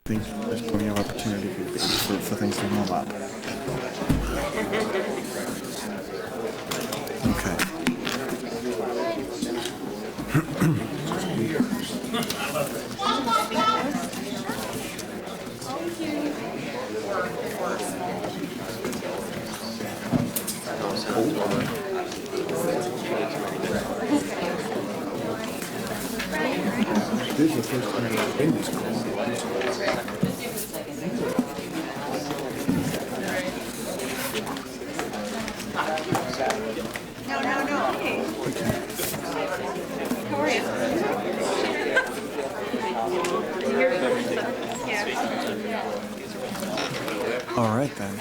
think there's plenty of opportunity for things to warm up. Okay. This is the first time I've been this close. No. Hey. How are you? All right then.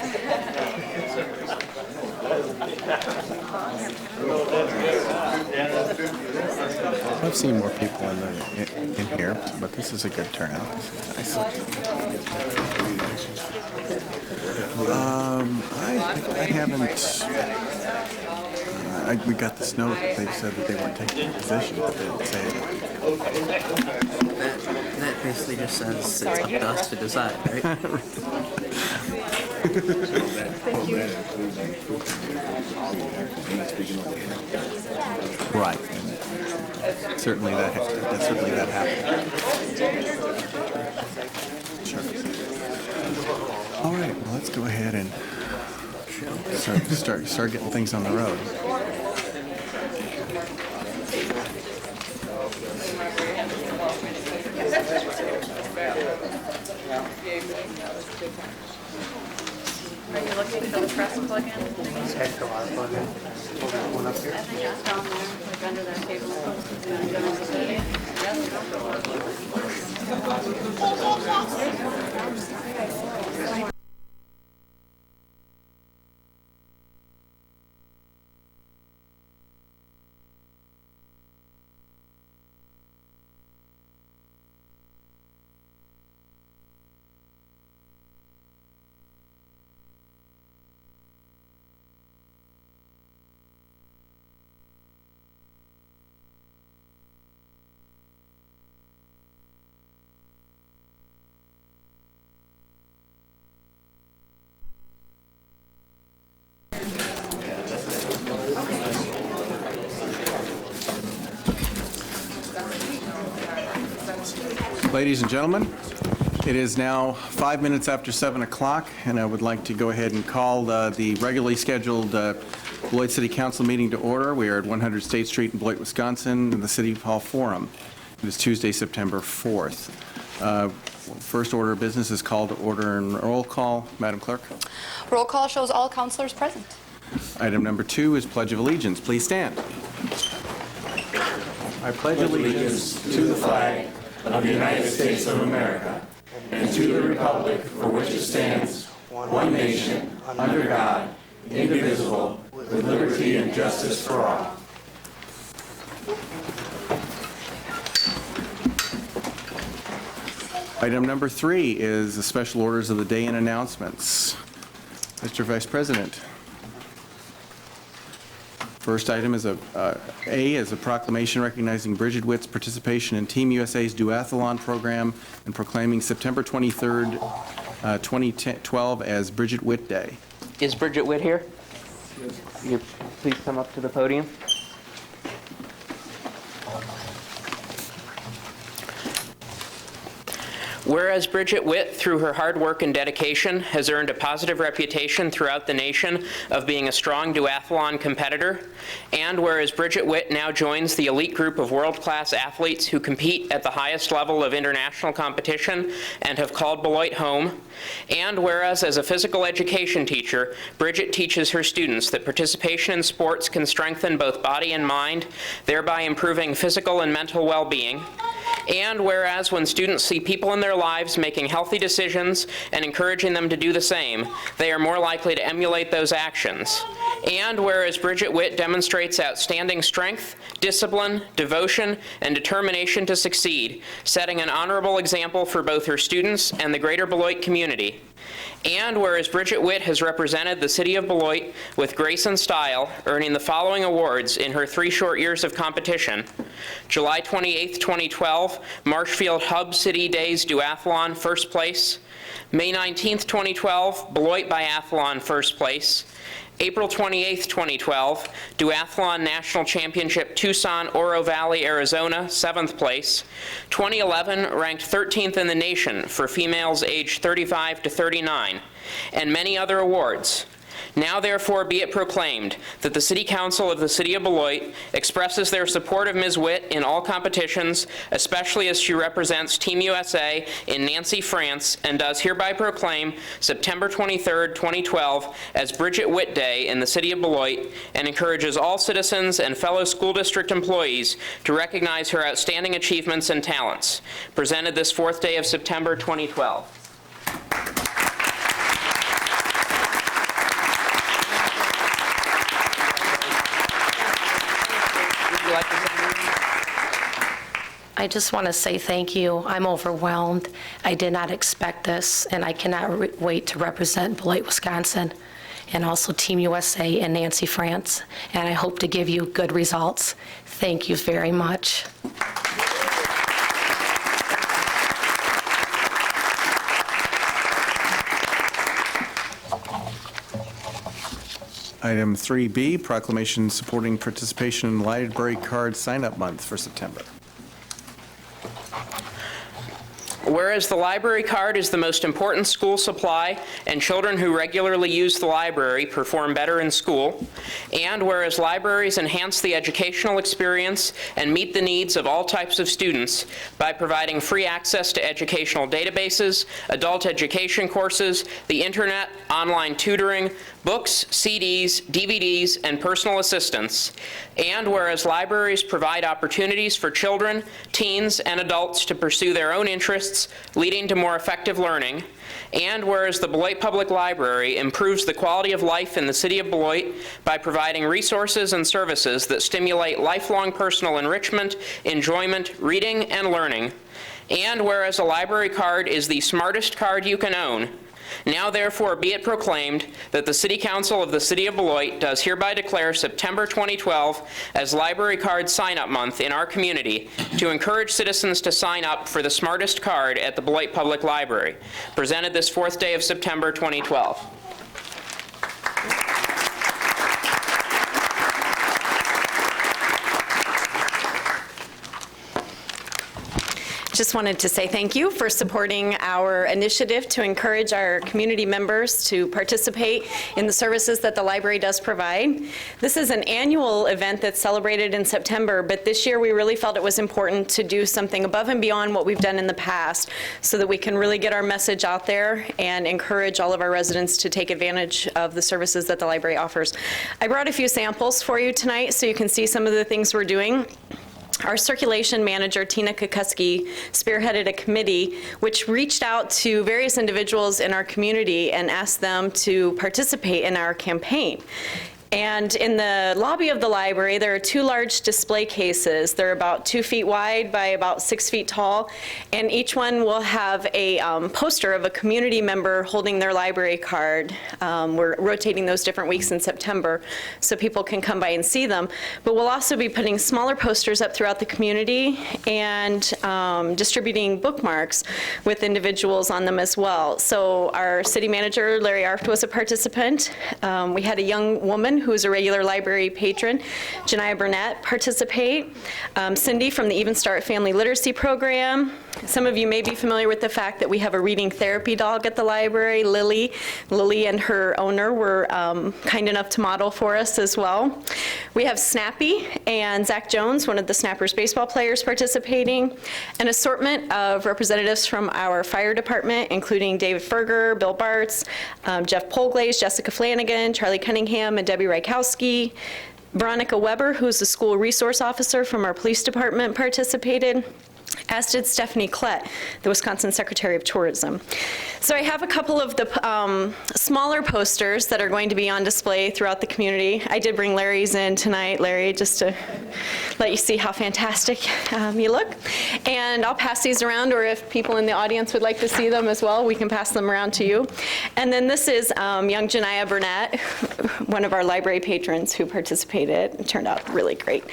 I've seen more people in here, but this is a good turnout. This is nice. I haven't. We got this note that they said that they weren't taking position, but they didn't say it. That basically just says it's up to us to decide, right? Right. And certainly that happened. Sure. All right. Well, let's go ahead and start getting things on the road. Are you looking for the press plug-in? I think it's down there, like under that table. Ladies and gentlemen, it is now 5 minutes after 7 o'clock, and I would like to go ahead and call the regularly scheduled Beloit City Council meeting to order. We are at 100 State Street in Beloit, Wisconsin, in the City Hall Forum. It is Tuesday, September 4th. First order of business is called to order and roll call. Madam Clerk. Roll call shows all councilors present. Item number 2 is Pledge of Allegiance. Please stand. I pledge allegiance to the flag of the United States of America and to the republic for which it stands, one nation, under God, indivisible, with liberty and justice for all. Item number 3 is the special orders of the day and announcements. Mr. Vice President. First item is A is a proclamation recognizing Bridget Witt's participation in Team USA's duathlon program and proclaiming September 23rd, 2012 as Bridget Witt Day. Is Bridget Witt here? You please come up to the podium. Whereas Bridget Witt, through her hard work and dedication, has earned a positive reputation throughout the nation of being a strong duathlon competitor, and whereas Bridget Witt now joins the elite group of world-class athletes who compete at the highest level of international competition and have called Beloit home, and whereas as a physical education teacher, Bridget teaches her students that participation in sports can strengthen both body and mind, thereby improving physical and mental well-being, and whereas when students see people in their lives making healthy decisions and encouraging them to do the same, they are more likely to emulate those actions. And whereas Bridget Witt demonstrates outstanding strength, discipline, devotion, and determination to succeed, setting an honorable example for both her students and the greater Beloit community. And whereas Bridget Witt has represented the city of Beloit with grace and style, earning the following awards in her 3 short years of competition: July 28, 2012, Marshfield Hub City Days Duathlon, first place; May 19, 2012, Beloit Biathlon, first place; April 28, 2012, Duathlon National Championship, Tucson, Oro Valley, Arizona, 7th place; 2011, ranked 13th in the nation for females aged 35 to 39, and many other awards. Now therefore be it proclaimed that the City Council of the City of Beloit expresses their support of Ms. Witt in all competitions, especially as she represents Team USA in Nancy, France, and does hereby proclaim September 23, 2012 as Bridget Witt Day in the City of Beloit, and encourages all citizens and fellow school district employees to recognize her outstanding achievements and talents. Presented this 4th day of September 2012. I just want to say thank you. I'm overwhelmed. I did not expect this, and I cannot wait to represent Beloit, Wisconsin, and also Team USA and Nancy, France, and I hope to give you good results. Thank you very much. Item 3B, proclamation supporting participation in library card sign-up month for September. Whereas the library card is the most important school supply and children who regularly use the library perform better in school, and whereas libraries enhance the educational experience and meet the needs of all types of students by providing free access to educational databases, adult education courses, the internet, online tutoring, books, CDs, DVDs, and personal assistance, and whereas libraries provide opportunities for children, teens, and adults to pursue their own interests, leading to more effective learning, and whereas the Beloit Public Library improves the quality of life in the city of Beloit by providing resources and services that stimulate lifelong personal enrichment, enjoyment, reading, and learning, and whereas a library card is the smartest card you can own, now therefore be it proclaimed that the City Council of the City of Beloit does hereby declare September 2012 as Library Card Sign-Up Month in our community to encourage citizens to sign up for the smartest card at the Beloit Public Library. Presented this 4th day of September 2012. Just wanted to say thank you for supporting our initiative to encourage our community members to participate in the services that the library does provide. This is an annual event that's celebrated in September, but this year we really felt it was important to do something above and beyond what we've done in the past so that we can really get our message out there and encourage all of our residents to take advantage of the services that the library offers. I brought a few samples for you tonight so you can see some of the things we're doing. Our circulation manager, Tina Kukuski, spearheaded a committee which reached out to various individuals in our community and asked them to participate in our campaign. And in the lobby of the library, there are 2 large display cases. They're about 2 feet wide by about 6 feet tall, and each one will have a poster of a community member holding their library card. We're rotating those different weeks in September so people can come by and see them. But we'll also be putting smaller posters up throughout the community and distributing bookmarks with individuals on them as well. So our city manager, Larry Arft, was a participant. We had a young woman who is a regular library patron, Janiyah Burnett, participate. Cindy from the Even Start Family Literacy Program. Some of you may be familiar with the fact that we have a reading therapy dog at the library, Lily. Lily and her owner were kind enough to model for us as well. We have Snappy and Zach Jones, one of the Snappers baseball players, participating. An assortment of representatives from our fire department, including David Ferger, Bill Bartz, Jeff Polglaze, Jessica Flanagan, Charlie Cunningham, and Debbie Rykowski. Veronica Weber, who's the school resource officer from our police department, participated, as did Stephanie Klett, the Wisconsin Secretary of Tourism. So I have a couple of the smaller posters that are going to be on display throughout the community. I did bring Larry's in tonight, Larry, just to let you see how fantastic you look. And I'll pass these around, or if people in the audience would like to see them as well, we can pass them around to you. And then this is young Janiah Burnett, one of our library patrons who participated. It turned out really great.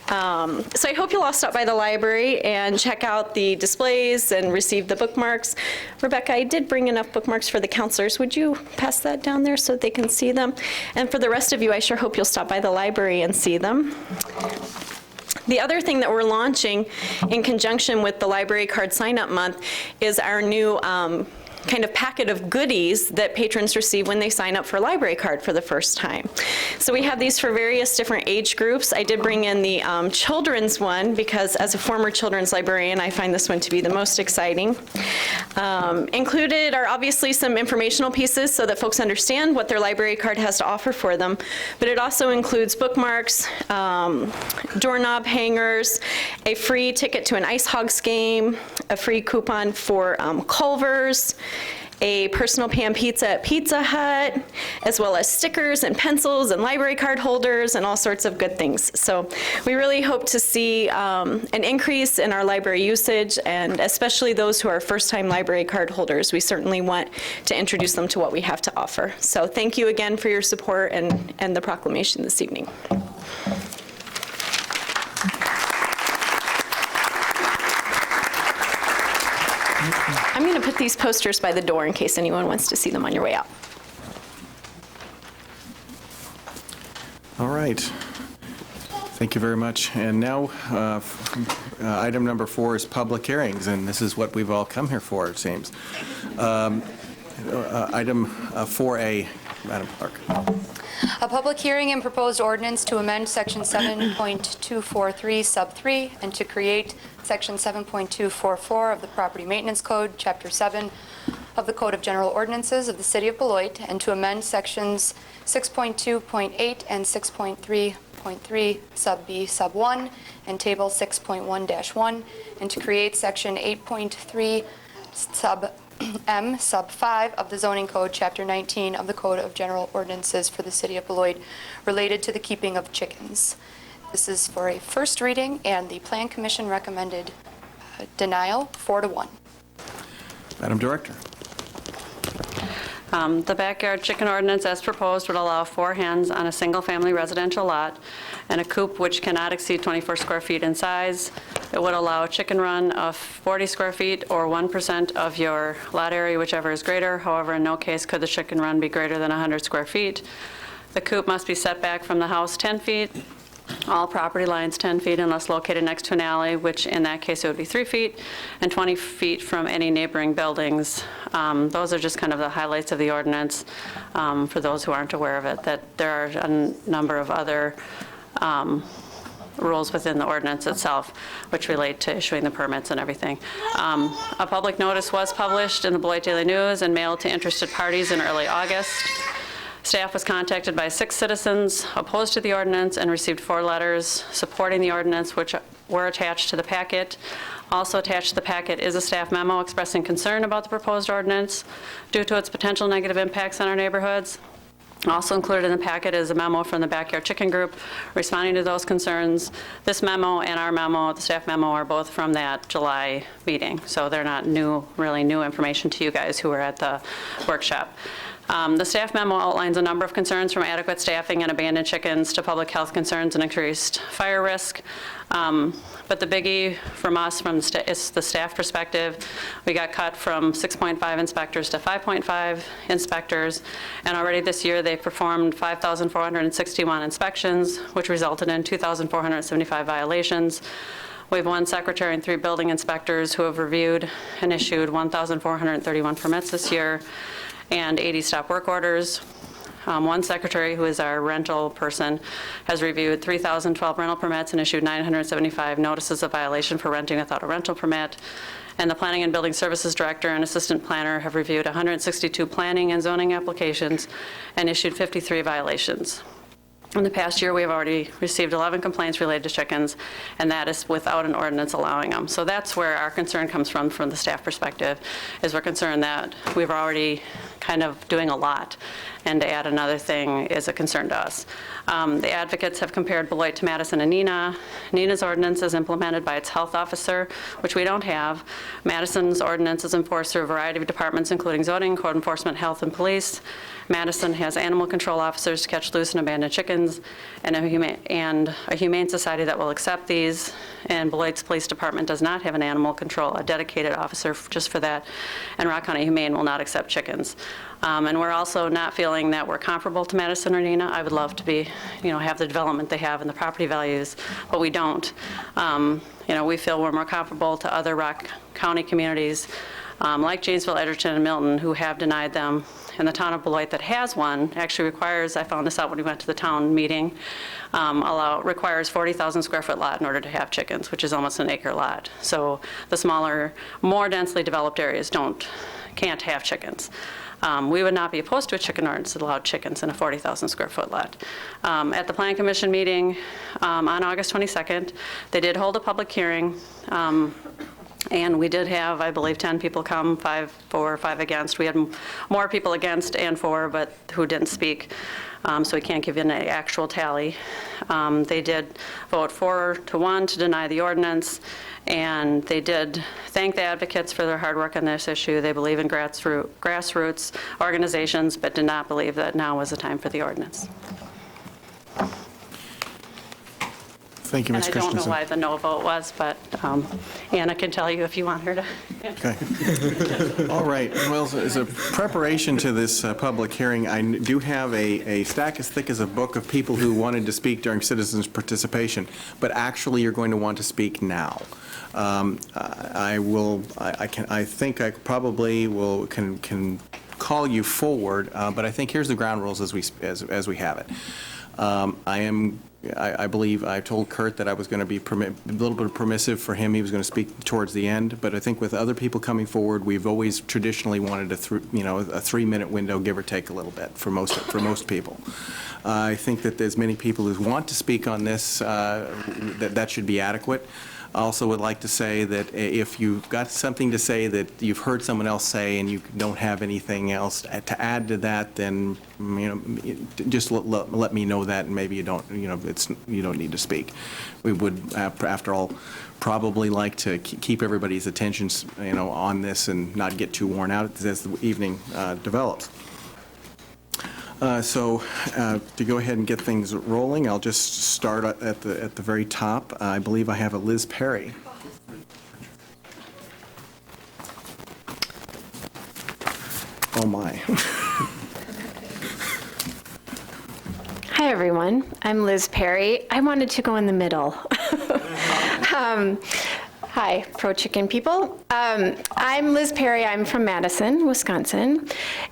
So I hope you'll all stop by the library and check out the displays and receive the bookmarks. Rebecca, I did bring enough bookmarks for the counselors. Would you pass that down there so that they can see them? And for the rest of you, I sure hope you'll stop by the library and see them. The other thing that we're launching in conjunction with the Library Card Sign-Up Month is our new kind of packet of goodies that patrons receive when they sign up for a library card for the first time. So we have these for various different age groups. I did bring in the children's one because as a former children's librarian, I find this one to be the most exciting. Included are obviously some informational pieces so that folks understand what their library card has to offer for them, but it also includes bookmarks, doorknob hangers, a free ticket to an Ice Hogs game, a free coupon for Culver's, a personal pan pizza at Pizza Hut, as well as stickers and pencils and library card holders and all sorts of good things. So we really hope to see an increase in our library usage, and especially those who are first-time library card holders. We certainly want to introduce them to what we have to offer. So thank you again for your support and the proclamation this evening. I'm going to put these posters by the door in case anyone wants to see them on your way out. All right. Thank you very much. And now, item number 4 is public hearings, and this is what we've all come here for, it seems. Item 4A, Madam Clerk. A public hearing and proposed ordinance to amend Section 7.243 Sub 3 and to create Section 7.244 of the Property Maintenance Code, Chapter 7 of the Code of General Ordinances of the City of Beloit, and to amend Sections 6.2.8 and 6.3.3 Sub B Sub 1 and Table 6.1-1, and to create Section 8.3 Sub M Sub 5 of the Zoning Code, Chapter 19 of the Code of General Ordinances for the City of Beloit, related to the keeping of chickens. This is for a first reading, and the Plan Commission recommended denial 4-1. Madam Director. The backyard chicken ordinance as proposed would allow 4 hens on a single-family residential lot and a coop which cannot exceed 24 square feet in size. It would allow a chicken run of 40 square feet or 1% of your lot area, whichever is greater. However, in no case could the chicken run be greater than 100 square feet. The coop must be set back from the house 10 feet. All property lines 10 feet unless located next to an alley, which in that case it would be 3 feet, and 20 feet from any neighboring buildings. Those are just kind of the highlights of the ordinance for those who aren't aware of it, that there are a number of other rules within the ordinance itself which relate to issuing the permits and everything. A public notice was published in the Beloit Daily News and mailed to interested parties in early August. Staff was contacted by 6 citizens opposed to the ordinance and received 4 letters supporting the ordinance, which were attached to the packet. Also attached to the packet is a staff memo expressing concern about the proposed ordinance due to its potential negative impacts on our neighborhoods. Also included in the packet is a memo from the Backyard Chicken Group responding to those concerns. This memo and our memo, the staff memo, are both from that July meeting, so they're not really new information to you guys who were at the workshop. The staff memo outlines a number of concerns, from adequate staffing and abandoned chickens to public health concerns and increased fire risk. But the biggie from us, is the staff perspective. We got cut from 6.5 inspectors to 5.5 inspectors, and already this year they performed 5,461 inspections, which resulted in 2,475 violations. We have 1 secretary and 3 building inspectors who have reviewed and issued 1,431 permits this year, and 80 stop work orders. 1 secretary, who is our rental person, has reviewed 3,012 rental permits and issued 975 notices of violation for renting without a rental permit. And the planning and building services director and assistant planner have reviewed 162 planning and zoning applications and issued 53 violations. In the past year, we have already received 11 complaints related to chickens, and that is without an ordinance allowing them. So that's where our concern comes from the staff perspective, is we're concerned that we've already kind of doing a lot, and to add another thing is a concern to us. The advocates have compared Beloit to Madison and Neenah. Neenah's ordinance is implemented by its health officer, which we don't have. Madison's ordinance is enforced through a variety of departments, including zoning, code enforcement, health, and police. Madison has animal control officers to catch loose and abandoned chickens, and a humane society that will accept these. And Beloit's police department does not have an animal control, a dedicated officer just for that. And Rock County Humane will not accept chickens. And we're also not feeling that we're comparable to Madison or Neenah. I would love to be, have the development they have and the property values, but we don't. We feel we're more comparable to other Rock County communities like Janesville, Edgerton, and Milton, who have denied them. And the town of Beloit that has one actually requires, I found this out when we went to the town meeting, requires 40,000 square foot lot in order to have chickens, which is almost an acre lot. So the smaller, more densely developed areas can't have chickens. We would not be opposed to a chicken ordinance that allowed chickens in a 40,000 square foot lot. At the Plan Commission meeting on August 22nd, they did hold a public hearing. And we did have, I believe, 10 people come, 5 for, 5 against. We had more people against and for, but who didn't speak. So we can't give you an actual tally. They did vote 4-1 to deny the ordinance. And they did thank the advocates for their hard work on this issue. They believe in grassroots organizations, but did not believe that now was the time for the ordinance. Thank you, Ms. And I don't know Christensen. why the no vote was, but Anna can tell you if you want her to. Okay. All right. Well, as a preparation to this public hearing, I do have a stack as thick as a book of people who wanted to speak during citizens' participation, but actually you're going to want to speak now. I think I probably can call you forward, but I think here's the ground rules as we have it. I believe I told Kurt that I was going to be a little bit permissive for him. He was going to speak towards the end. But I think with other people coming forward, we've always traditionally wanted a 3-minute window, give or take a little bit, for most people. I think that there's many people who want to speak on this, that should be adequate. I also would like to say that if you've got something to say that you've heard someone else say and you don't have anything else to add to that, then just let me know that, and maybe you don't need to speak. We would, after all, probably like to keep everybody's attention on this and not get too worn out as the evening develops. So to go ahead and get things rolling, I'll just start at the very top. I believe I have a Liz Perry. Oh my. Hi, everyone. I'm Liz Perry. I wanted to go in the middle. Hi, pro-chicken people. I'm Liz Perry. I'm from Madison, Wisconsin.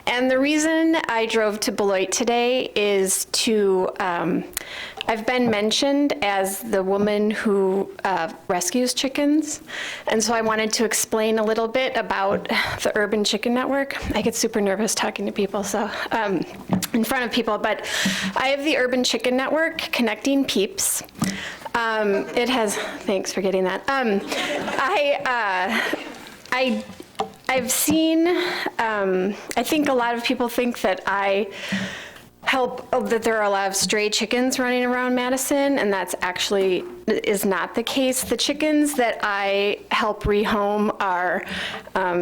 And the reason I drove to Beloit today is to, I've been mentioned as the woman who rescues chickens. And so I wanted to explain a little bit about the Urban Chicken Network. I get super nervous talking to people, so in front of people. But I have the Urban Chicken Network connecting peeps. It has, thanks for getting that. I've seen, I think a lot of people think that I help, that there are a lot of stray chickens running around Madison, and that's actually is not the case. The chickens that I help rehome are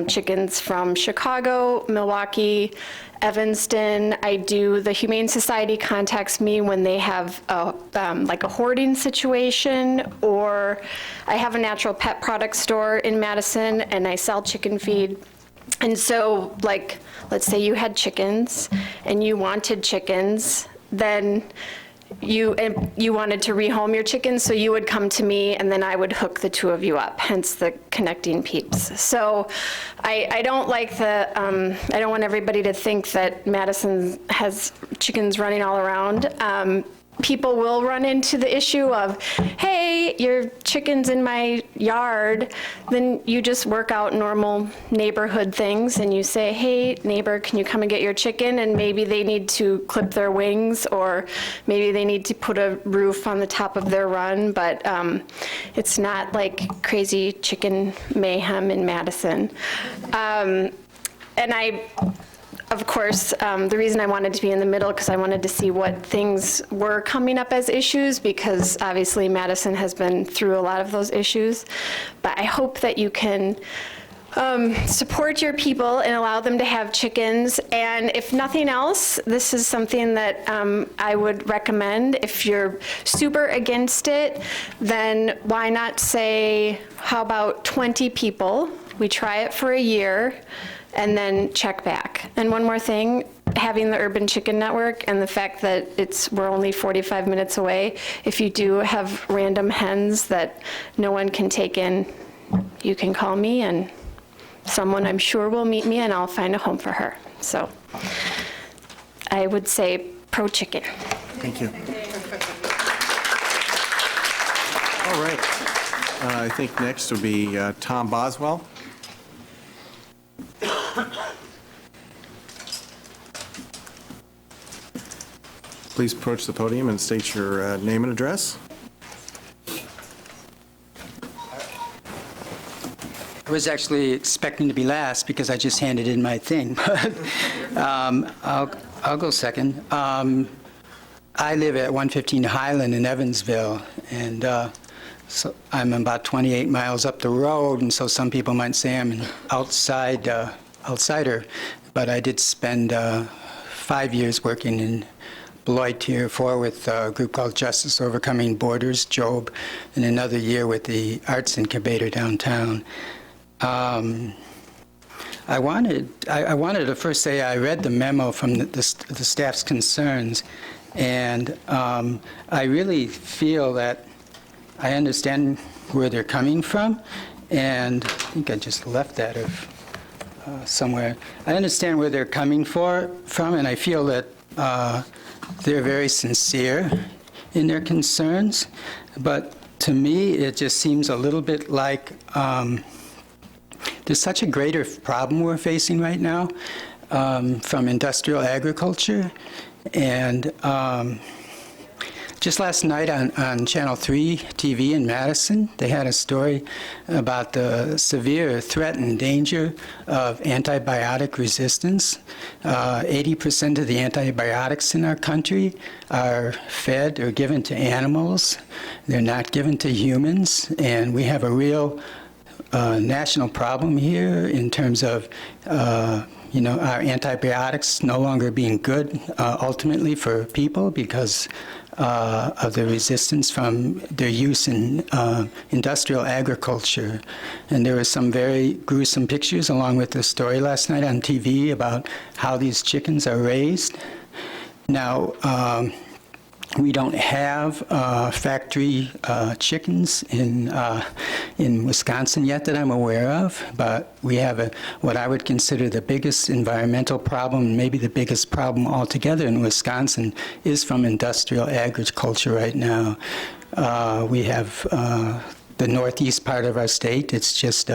chickens from Chicago, Milwaukee, Evanston. The Humane Society contacts me when they have like a hoarding situation, or I have a natural pet product store in Madison and I sell chicken feed. And so, like, let's say you had chickens and you wanted chickens, then you wanted to rehome your chickens, so you would come to me and then I would hook the two of you up, hence the connecting peeps. So I don't like I don't want everybody to think that Madison has chickens running all around. People will run into the issue of, hey, your chicken's in my yard. Then you just work out normal neighborhood things and you say, hey, neighbor, can you come and get your chicken? And maybe they need to clip their wings, or maybe they need to put a roof on the top of their run. But it's not like crazy chicken mayhem in Madison. And of course, the reason I wanted to be in the middle, because I wanted to see what things were coming up as issues, because obviously Madison has been through a lot of those issues. But I hope that you can support your people and allow them to have chickens. And if nothing else, this is something that I would recommend. If you're super against it, then why not say, how about 20 people? We try it for a year and then check back. And one more thing, having the Urban Chicken Network and the fact that we're only 45 minutes away, if you do have random hens that no one can take in, you can call me and someone I'm sure will meet me and I'll find a home for her. So I would say pro-chicken. Thank you. All right. I think next will be Tom Boswell. Please approach the podium and state your name and address. I was actually expecting to be last because I just handed in my thing. I'll go second. I live at 115 Highland in Evansville, and so I'm about 28 miles up the road, and so some people might say I'm an outsider. But I did spend 5 years working in Beloit Tier 4 with a group called Justice Overcoming Borders, JOB, and another year with the Arts Incubator downtown. I wanted to first say I read the memo from the staff's concerns, and I really feel that I understand where they're coming from, and I think I just left that somewhere. I understand where they're coming from, and I feel that they're very sincere in their concerns, but to me it just seems a little bit like there's such a greater problem we're facing right now from industrial agriculture. And just last night on Channel 3 TV in Madison, they had a story about the severe threat and danger of antibiotic resistance. 80% of the antibiotics in our country are fed or given to animals. They're not given to humans, and we have a real national problem here in terms of our antibiotics no longer being good ultimately for people because of the resistance from their use in industrial agriculture. And there were some very gruesome pictures along with the story last night on TV about how these chickens are raised. Now, we don't have factory chickens in Wisconsin yet that I'm aware of, but we have what I would consider the biggest environmental problem, maybe the biggest problem altogether in Wisconsin, is from industrial agriculture right now. We have the northeast part of our state. It's just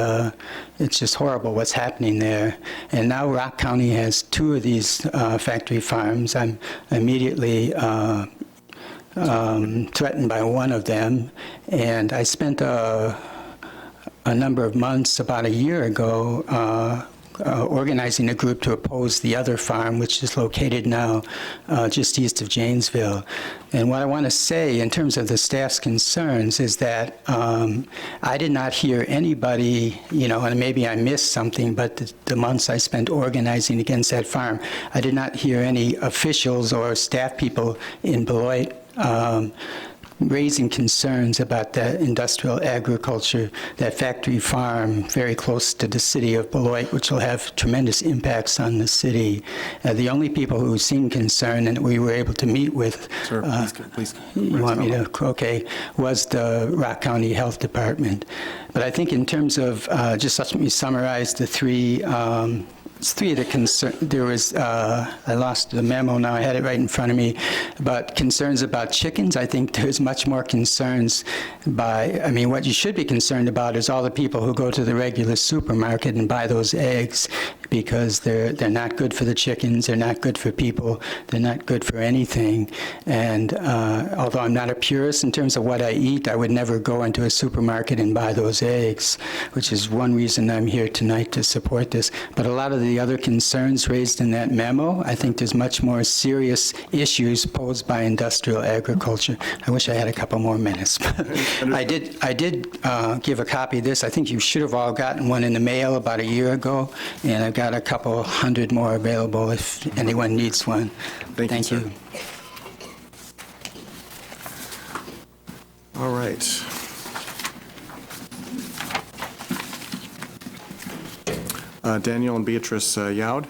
horrible what's happening there. And now Rock County has 2 of these factory farms. I'm immediately threatened by one of them, and I spent a number of months, about a year ago, organizing a group to oppose the other farm, which is located now just east of Janesville. And what I want to say in terms of the staff's concerns is that I did not hear anybody, and maybe I missed something, but the months I spent organizing against that farm, I did not hear any officials or staff people in Beloit raising concerns about that industrial agriculture, that factory farm very close to the city of Beloit, which will have tremendous impacts on the city. The only people who seemed concerned and we were able to meet with, Sir, please. You want me to? Okay, was the Rock County Health Department. But I think in terms of, just let me summarize the three of the concerns. There was, I lost the memo now, I had it right in front of me, but concerns about chickens. I think there's much more concerns what you should be concerned about is all the people who go to the regular supermarket and buy those eggs, because they're not good for the chickens, they're not good for people, they're not good for anything. And although I'm not a purist in terms of what I eat, I would never go into a supermarket and buy those eggs, which is one reason I'm here tonight to support this. But a lot of the other concerns raised in that memo, I think there's much more serious issues posed by industrial agriculture. I wish I had a couple more minutes. I did give a copy of this. I think you should have all gotten one in the mail about a year ago, and I've got a couple hundred more available if anyone needs one. Thank you. All right. Daniel and Beatrice Yaud.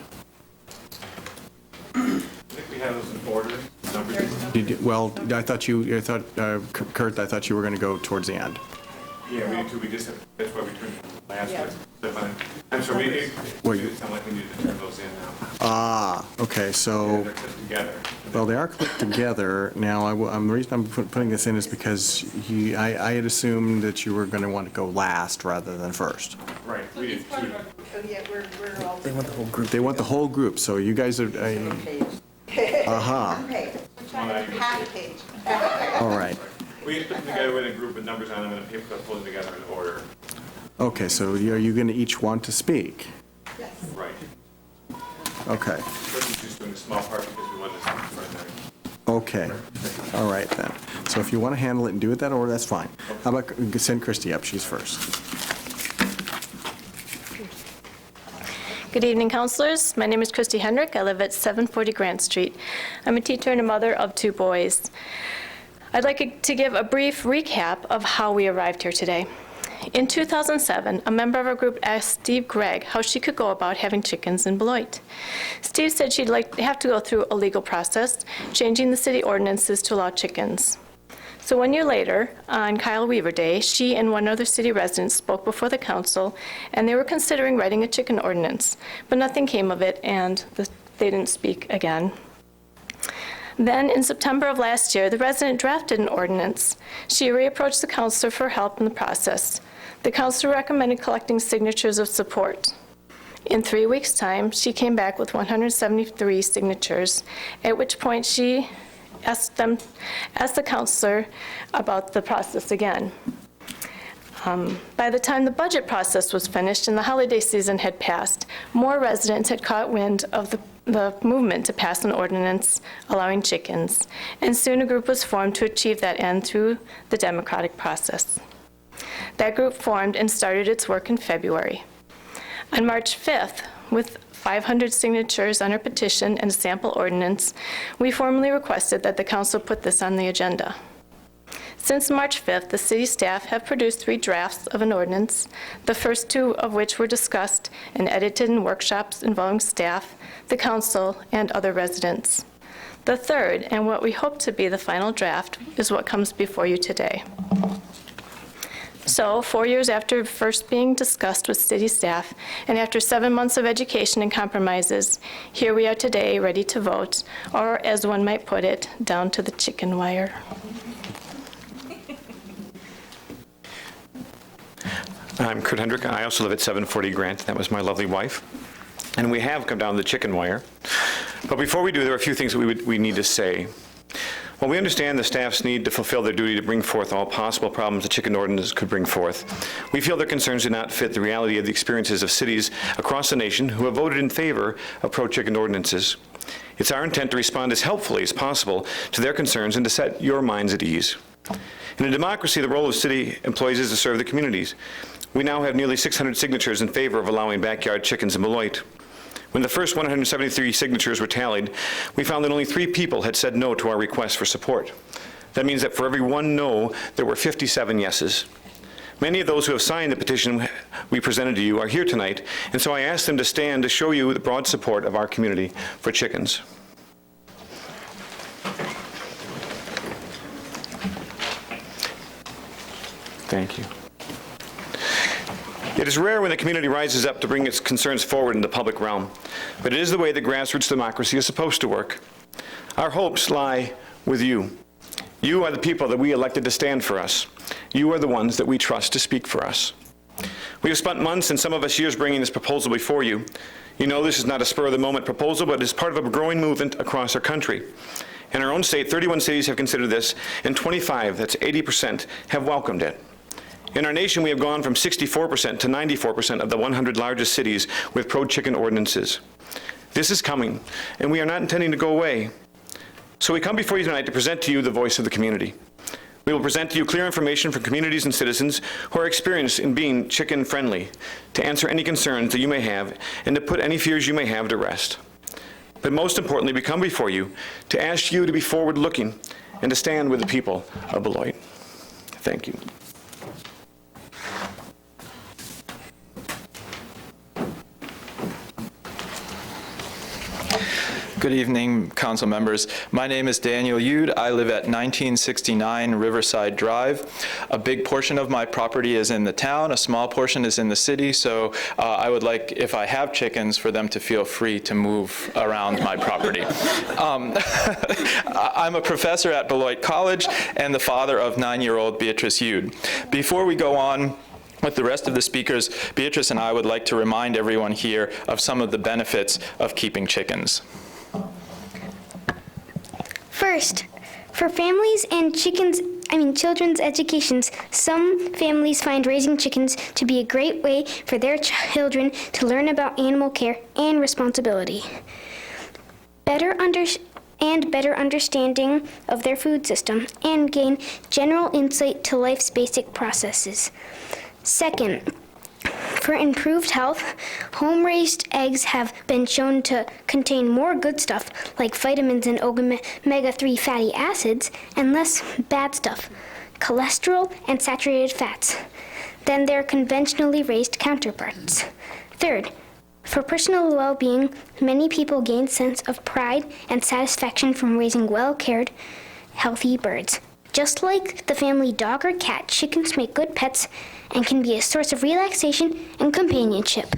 I think we have those in order. Well, Kurt, I thought you were going to go towards the end. Yeah, we need to. We just have, that's why we turned last one. I'm sorry, it sounds like we need to turn those in now. Ah, okay, so, They're put together. well, they are clipped together. Now, the reason I'm putting this in is because I had assumed that you were going to want to go last rather than first. Right, we did two. They want the whole group. They want the whole group, so you guys are, Half a page. all right. We just put them together with a group with numbers on them and a paper clip, pull them together in order. Okay, so are you going to each want to speak? Right. Okay, First, we're just doing a small part because we wanted to see the front okay, all right then. So if you want to handle it and do it that order, that's fine. How about send Christy up, she's first. Good evening, counselors. My name is Christy Hendrick. I live at 740 Grant Street. I'm a teacher and a mother of 2 boys. I'd like to give a brief recap of how we arrived here today. In 2007, a member of our group asked Steve Gregg how she could go about having chickens in Beloit. Steve said she'd have to go through a legal process, changing the city ordinances to allow chickens. So 1 year later, on Kyle Weaver Day, she and one other city resident spoke before the council, and they were considering writing a chicken ordinance, but nothing came of it, and they didn't speak again. Then, in September of last year, the resident drafted an ordinance. She reapproached the councilor for help in the process. The councilor recommended collecting signatures of support. In 3 weeks' time, she came back with 173 signatures, at which point she asked the councilor about the process again. By the time the budget process was finished and the holiday season had passed, more residents had caught wind of the movement to pass an ordinance allowing chickens, and soon a group was formed to achieve that end through the democratic process. That group formed and started its work in February. On March 5th, with 500 signatures on our petition and a sample ordinance, we formally requested that the council put this on the agenda. Since March 5th, the city staff have produced 3 drafts of an ordinance, the first 2 of which were discussed and edited in workshops involving staff, the council, and other residents. The third, and what we hope to be the final draft, is what comes before you today. So, 4 years after first being discussed with city staff, and after 7 months of education and compromises, here we are today, ready to vote, or as one might put it, down to the chicken wire. I'm Kurt Hendrick. I also live at 740 Grant. That was my lovely wife. And we have come down the chicken wire. But before we do, there are a few things that we need to say. While we understand the staff's need to fulfill their duty to bring forth all possible problems the chicken ordinance could bring forth, we feel their concerns do not fit the reality of the experiences of cities across the nation who have voted in favor of pro-chicken ordinances. It's our intent to respond as helpfully as possible to their concerns and to set your minds at ease. In a democracy, the role of city employees is to serve the communities. We now have nearly 600 signatures in favor of allowing backyard chickens in Beloit. When the first 173 signatures were tallied, we found that only 3 people had said no to our request for support. That means that for every 1 no, there were 57 yeses. Many of those who have signed the petition we presented to you are here tonight, and so I asked them to stand to show you the broad support of our community for chickens. Thank you. It is rare when the community rises up to bring its concerns forward in the public realm, but it is the way that grassroots democracy is supposed to work. Our hopes lie with you. You are the people that we elected to stand for us. You are the ones that we trust to speak for us. We have spent months and some of us years bringing this proposal before you. You know this is not a spur-of-the-moment proposal, but it is part of a growing movement across our country. In our own state, 31 cities have considered this, and 25, that's 80%, have welcomed it. In our nation, we have gone from 64% to 94% of the 100 largest cities with pro-chicken ordinances. This is coming, and we are not intending to go away. So we come before you tonight to present to you the voice of the community. We will present to you clear information from communities and citizens who are experienced in being chicken-friendly, to answer any concerns that you may have, and to put any fears you may have to rest. But most importantly, we come before you to ask you to be forward-looking and to stand with the people of Beloit. Thank you. Good evening, council members. My name is Daniel Yude. I live at 1969 Riverside Drive. A big portion of my property is in the town. A small portion is in the city. So I would like, if I have chickens, for them to feel free to move around my property. I'm a professor at Beloit College and the father of 9-year-old Beatrice Yude. Before we go on with the rest of the speakers, Beatrice and I would like to remind everyone here of some of the benefits of keeping chickens. First, for families and children's educations, some families find raising chickens to be a great way for their children to learn about animal care and responsibility. Better understanding of their food system and gain general insight to life's basic processes. Second, for improved health, home-raised eggs have been shown to contain more good stuff like vitamins and omega-3 fatty acids and less bad stuff, cholesterol and saturated fats, than their conventionally raised counterparts. Third, for personal well-being, many people gain sense of pride and satisfaction from raising well-cared, healthy birds. Just like the family dog or cat, chickens make good pets and can be a source of relaxation and companionship.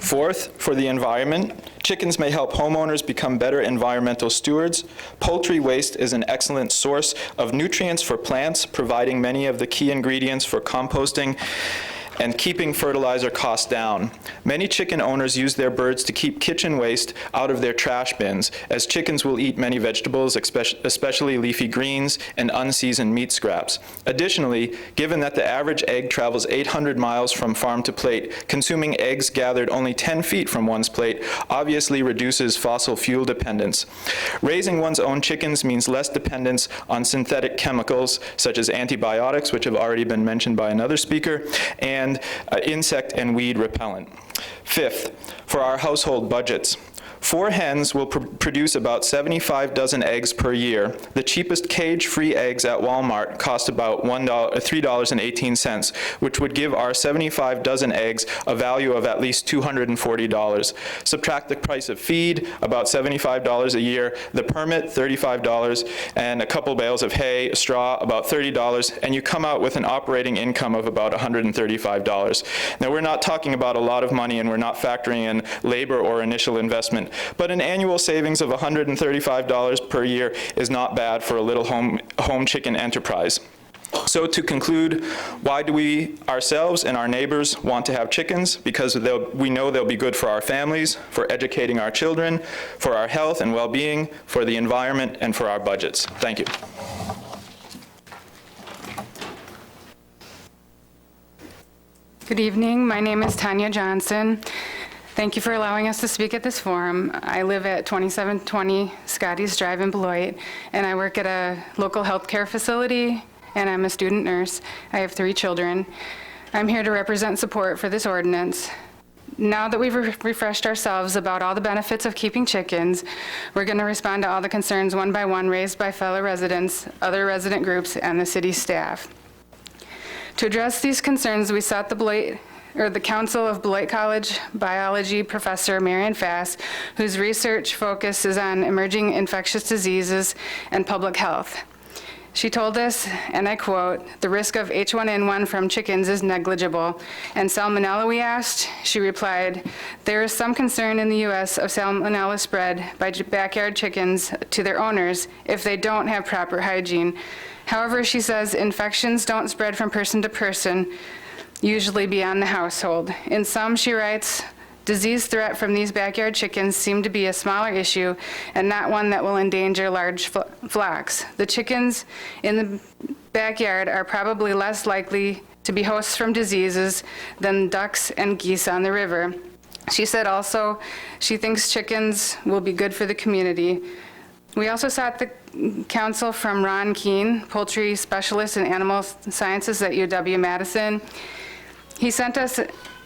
Fourth, for the environment, chickens may help homeowners become better environmental stewards. Poultry waste is an excellent source of nutrients for plants, providing many of the key ingredients for composting and keeping fertilizer costs down. Many chicken owners use their birds to keep kitchen waste out of their trash bins, as chickens will eat many vegetables, especially leafy greens and unseasoned meat scraps. Additionally, given that the average egg travels 800 miles from farm to plate, consuming eggs gathered only 10 feet from one's plate obviously reduces fossil fuel dependence. Raising one's own chickens means less dependence on synthetic chemicals, such as antibiotics, which have already been mentioned by another speaker, and insect and weed repellent. Fifth, for our household budgets, 4 hens will produce about 75 dozen eggs per year. The cheapest cage-free eggs at Walmart cost about $3.18, which would give our 75 dozen eggs a value of at least $240. Subtract the price of feed, about $75 a year, the permit, $35, and a couple bales of hay, straw, about $30, and you come out with an operating income of about $135. Now, we're not talking about a lot of money, and we're not factoring in labor or initial investment, but an annual savings of $135 per year is not bad for a little home chicken enterprise. So to conclude, why do we ourselves and our neighbors want to have chickens? Because we know they'll be good for our families, for educating our children, for our health and well-being, for the environment, and for our budgets. Thank you. Good evening. My name is Tanya Johnson. Thank you for allowing us to speak at this forum. I live at 2720 Scotty's Drive in Beloit, and I work at a local healthcare facility, and I'm a student nurse. I have 3 children. I'm here to represent support for this ordinance. Now that we've refreshed ourselves about all the benefits of keeping chickens, we're going to respond to all the concerns one by one raised by fellow residents, other resident groups, and the city staff. To address these concerns, we sought the Council of Beloit College biology professor Marian Fass, whose research focuses on emerging infectious diseases and public health. She told us, and I quote, "The risk of H1N1 from chickens is negligible." And salmonella, we asked? She replied, "There is some concern in the U.S. of salmonella spread by backyard chickens to their owners if they don't have proper hygiene. However," she says, "infections don't spread from person to person. usually beyond the household. In some, she writes, disease threat from these backyard chickens seem to be a smaller issue and not one that will endanger large flocks. The chickens in the backyard are probably less likely to be hosts from diseases than ducks and geese on the river. She said also she thinks chickens will be good for the community. We also sought the counsel from Ron Keene, poultry specialist in animal sciences at UW-Madison. He sent us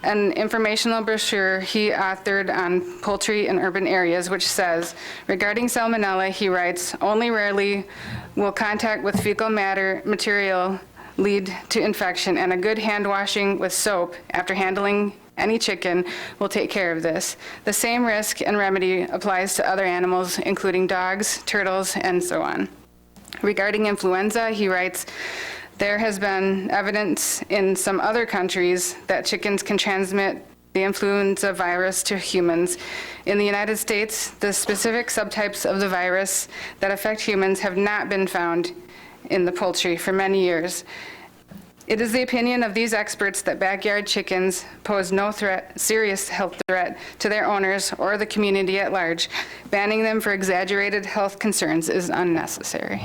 an informational brochure he authored on poultry in urban areas, which says, regarding salmonella, he writes, only rarely will contact with fecal material lead to infection, and a good hand washing with soap after handling any chicken will take care of this. The same risk and remedy applies to other animals, including dogs, turtles, and so on. Regarding influenza, he writes, there has been evidence in some other countries that chickens can transmit the influenza virus to humans. In the United States, the specific subtypes of the virus that affect humans have not been found in the poultry for many years. It is the opinion of these experts that backyard chickens pose no serious health threat to their owners or the community at large. Banning them for exaggerated health concerns is unnecessary.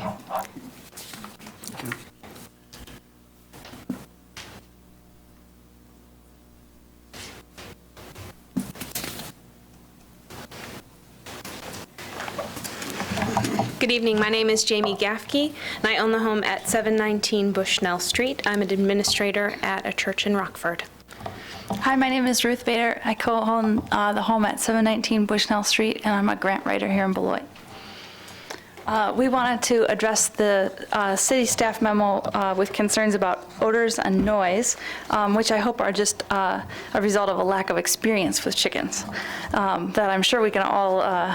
Good evening. My name is Jamie Gaffke, and I own the home at 719 Bushnell Street. I'm an administrator at a church in Rockford. Hi, my name is Ruth Bader. I co-own the home at 719 Bushnell Street, and I'm a grant writer here in Beloit. We wanted to address the city staff memo with concerns about odors and noise, which I hope are just a result of a lack of experience with chickens that I'm sure we can all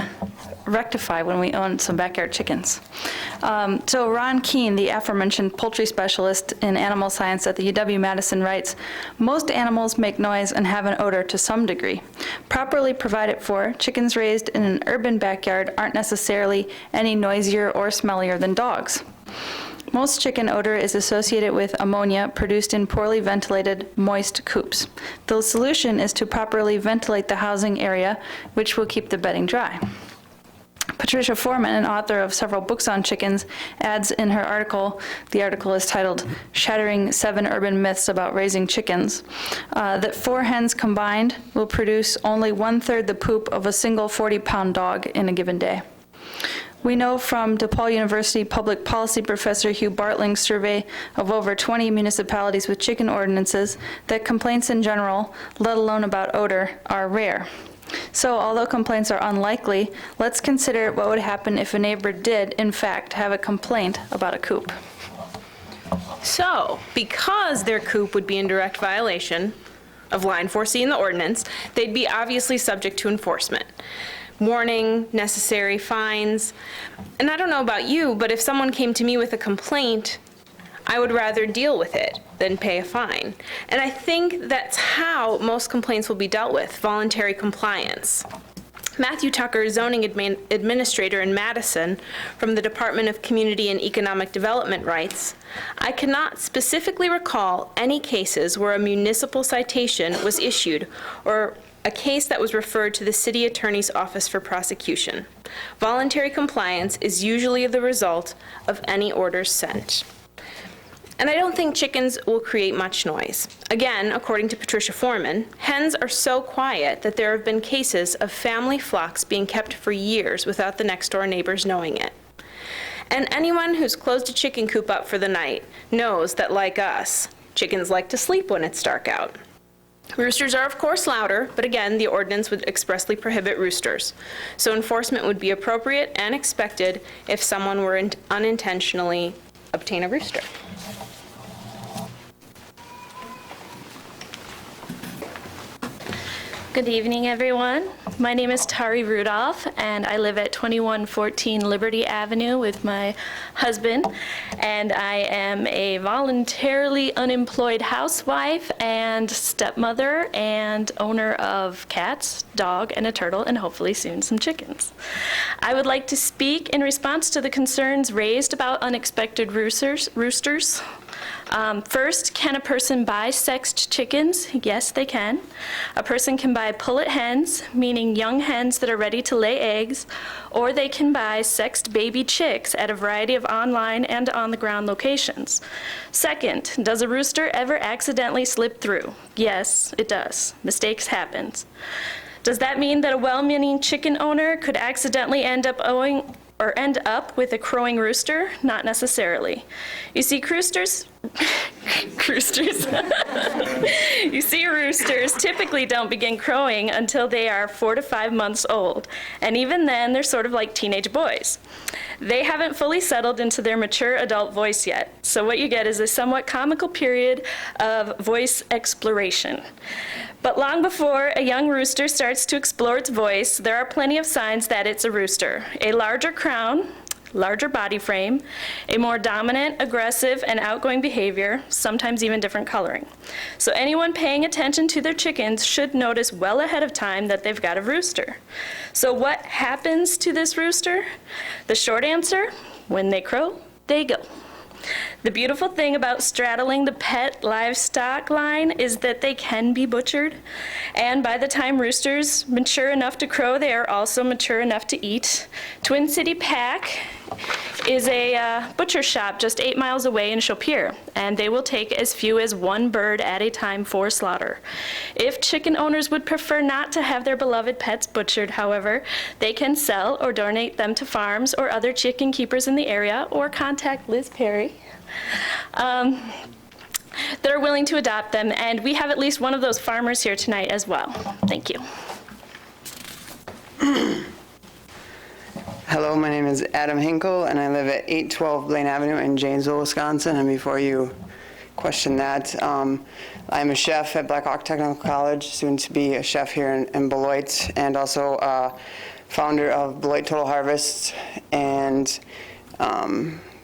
rectify when we own some backyard chickens. So Ron Keene, the aforementioned poultry specialist in animal science at the UW-Madison writes, most animals make noise and have an odor to some degree. Properly provided for, chickens raised in an urban backyard aren't necessarily any noisier or smellier than dogs. Most chicken odor is associated with ammonia produced in poorly ventilated, moist coops. The solution is to properly ventilate the housing area, which will keep the bedding dry. Patricia Foreman, an author of several books on chickens, adds in her article, the article is titled Shattering 7 Urban Myths About Raising Chickens, that 4 hens combined will produce only 1/3 the poop of a single 40-pound dog in a given day. We know from DePaul University public policy professor Hugh Bartling's survey of over 20 municipalities with chicken ordinances that complaints in general, let alone about odor, are rare. So although complaints are unlikely, let's consider what would happen if a neighbor did, in fact, have a complaint about a coop. So, because their coop would be in direct violation of line 4C in the ordinance, they'd be obviously subject to enforcement. Warning, necessary fines. And I don't know about you, but if someone came to me with a complaint, I would rather deal with it than pay a fine. And I think that's how most complaints will be dealt with, voluntary compliance. Matthew Tucker, zoning administrator in Madison from the Department of Community and Economic Development writes, I cannot specifically recall any cases where a municipal citation was issued or a case that was referred to the city attorney's office for prosecution. Voluntary compliance is usually the result of any orders sent. And I don't think chickens will create much noise. Again, according to Patricia Foreman, hens are so quiet that there have been cases of family flocks being kept for years without the next door neighbors knowing it. And anyone who's closed a chicken coop up for the night knows that, like us, chickens like to sleep when it's dark out. Roosters are, of course, louder, but again, the ordinance would expressly prohibit roosters. So enforcement would be appropriate and expected if someone were unintentionally obtain a rooster. Good evening, everyone. My name is Tari Rudolph, and I live at 2114 Liberty Avenue with my husband, and I am a voluntarily unemployed housewife and stepmother and owner of cats, dog, and a turtle, and hopefully soon some chickens. I would like to speak in response to the concerns raised about unexpected roosters. First, can a person buy sexed chickens? Yes, they can. A person can buy pullet hens, meaning young hens that are ready to lay eggs, or they can buy sexed baby chicks at a variety of online and on-the-ground locations. Second, does a rooster ever accidentally slip through? Yes, it does. Mistakes happen. Does that mean that a well-meaning chicken owner could accidentally end up with a crowing rooster? Not necessarily. You see, roosters typically don't begin crowing until they are 4 to 5 months old. And even then, they're sort of like teenage boys. They haven't fully settled into their mature adult voice yet. So what you get is a somewhat comical period of voice exploration. But long before a young rooster starts to explore its voice, there are plenty of signs that it's a rooster. A larger crown, larger body frame, a more dominant, aggressive, and outgoing behavior, sometimes even different coloring. So anyone paying attention to their chickens should notice well ahead of time that they've got a rooster. So what happens to this rooster? The short answer, when they crow, they go. The beautiful thing about straddling the pet livestock line is that they can be butchered. And by the time roosters mature enough to crow, they are also mature enough to eat. Twin City Pack is a butcher shop just 8 miles away in Chaupier, and they will take as few as 1 bird at a time for slaughter. If chicken owners would prefer not to have their beloved pets butchered, however, they can sell or donate them to farms or other chicken keepers in the area, or contact Liz Perry. That are willing to adopt them, and we have at least one of those farmers here tonight as well. Thank you. Hello, my name is Adam Hinkle, and I live at 812 Blaine Avenue in Janesville, Wisconsin. And before you question that, I'm a chef at Black Hawk Technical College, soon to be a chef here in Beloit, and also founder of Beloit Total Harvest. And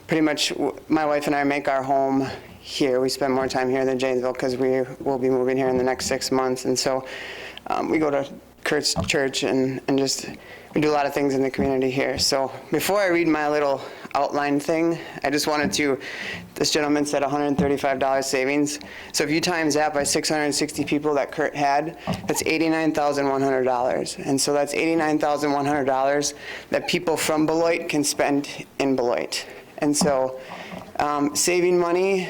pretty much my wife and I make our home here. We spend more time here than Janesville because we will be moving here in the next 6 months. And so we go to Kurt's church and just we do a lot of things in the community here. So before I read my little outline thing, I just wanted to, this gentleman said $135 savings. So if you times that by 660 people that Kurt had, that's $89,100. And so that's $89,100 that people from Beloit can spend in Beloit. And so saving money,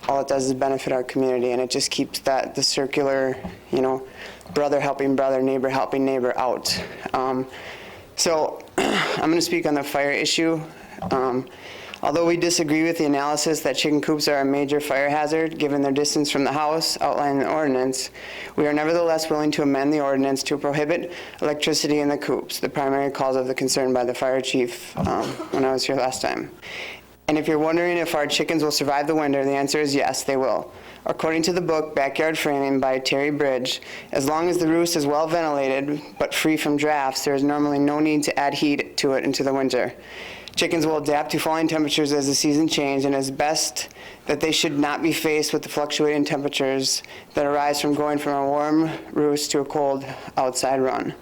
all it does is benefit our community, and it just keeps the circular, brother helping brother, neighbor helping neighbor out. So I'm going to speak on the fire issue. Although we disagree with the analysis that chicken coops are a major fire hazard given their distance from the house outlined in the ordinance, we are nevertheless willing to amend the ordinance to prohibit electricity in the coops, the primary cause of the concern by the fire chief when I was here last time. And if you're wondering if our chickens will survive the winter, the answer is yes, they will. According to the book Backyard Framing by Terry Bridge, as long as the roost is well ventilated but free from drafts, there is normally no need to add heat to it into the winter. Chickens will adapt to falling temperatures as the season changes, and it is best that they should not be faced with the fluctuating temperatures that arise from going from a warm roost to a cold outside run.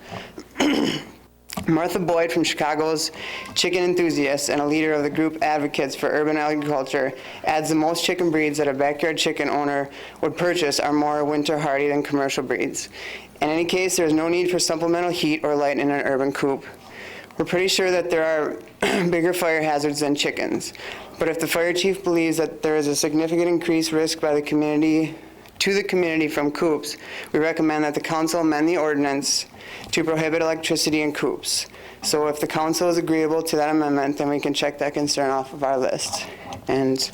Martha Boyd from Chicago's Chicken Enthusiasts and a leader of the group Advocates for Urban Agriculture adds the most chicken breeds that a backyard chicken owner would purchase are more winter hardy than commercial breeds. In any case, there is no need for supplemental heat or light in an urban coop. We're pretty sure that there are bigger fire hazards than chickens, but if the fire chief believes that there is a significant increased risk by the community to the community from coops, we recommend that the council amend the ordinance to prohibit electricity in coops. So if the council is agreeable to that amendment, then we can check that concern off of our list. And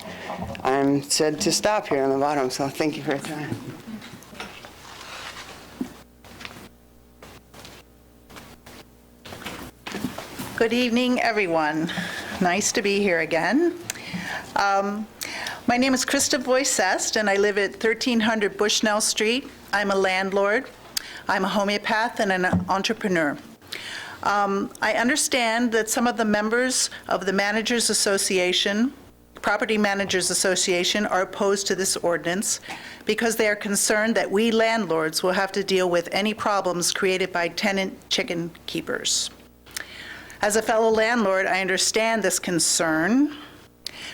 I'm said to stop here on the bottom, so thank you for your time. Good evening, everyone. Nice to be here again. My name is Krista Boycest, and I live at 1300 Bushnell Street. I'm a landlord. I'm a homeopath and an entrepreneur. I understand that some of the members of the Managers Association, Property Managers Association, are opposed to this ordinance because they are concerned that we landlords will have to deal with any problems created by tenant chicken keepers. As a fellow landlord, I understand this concern,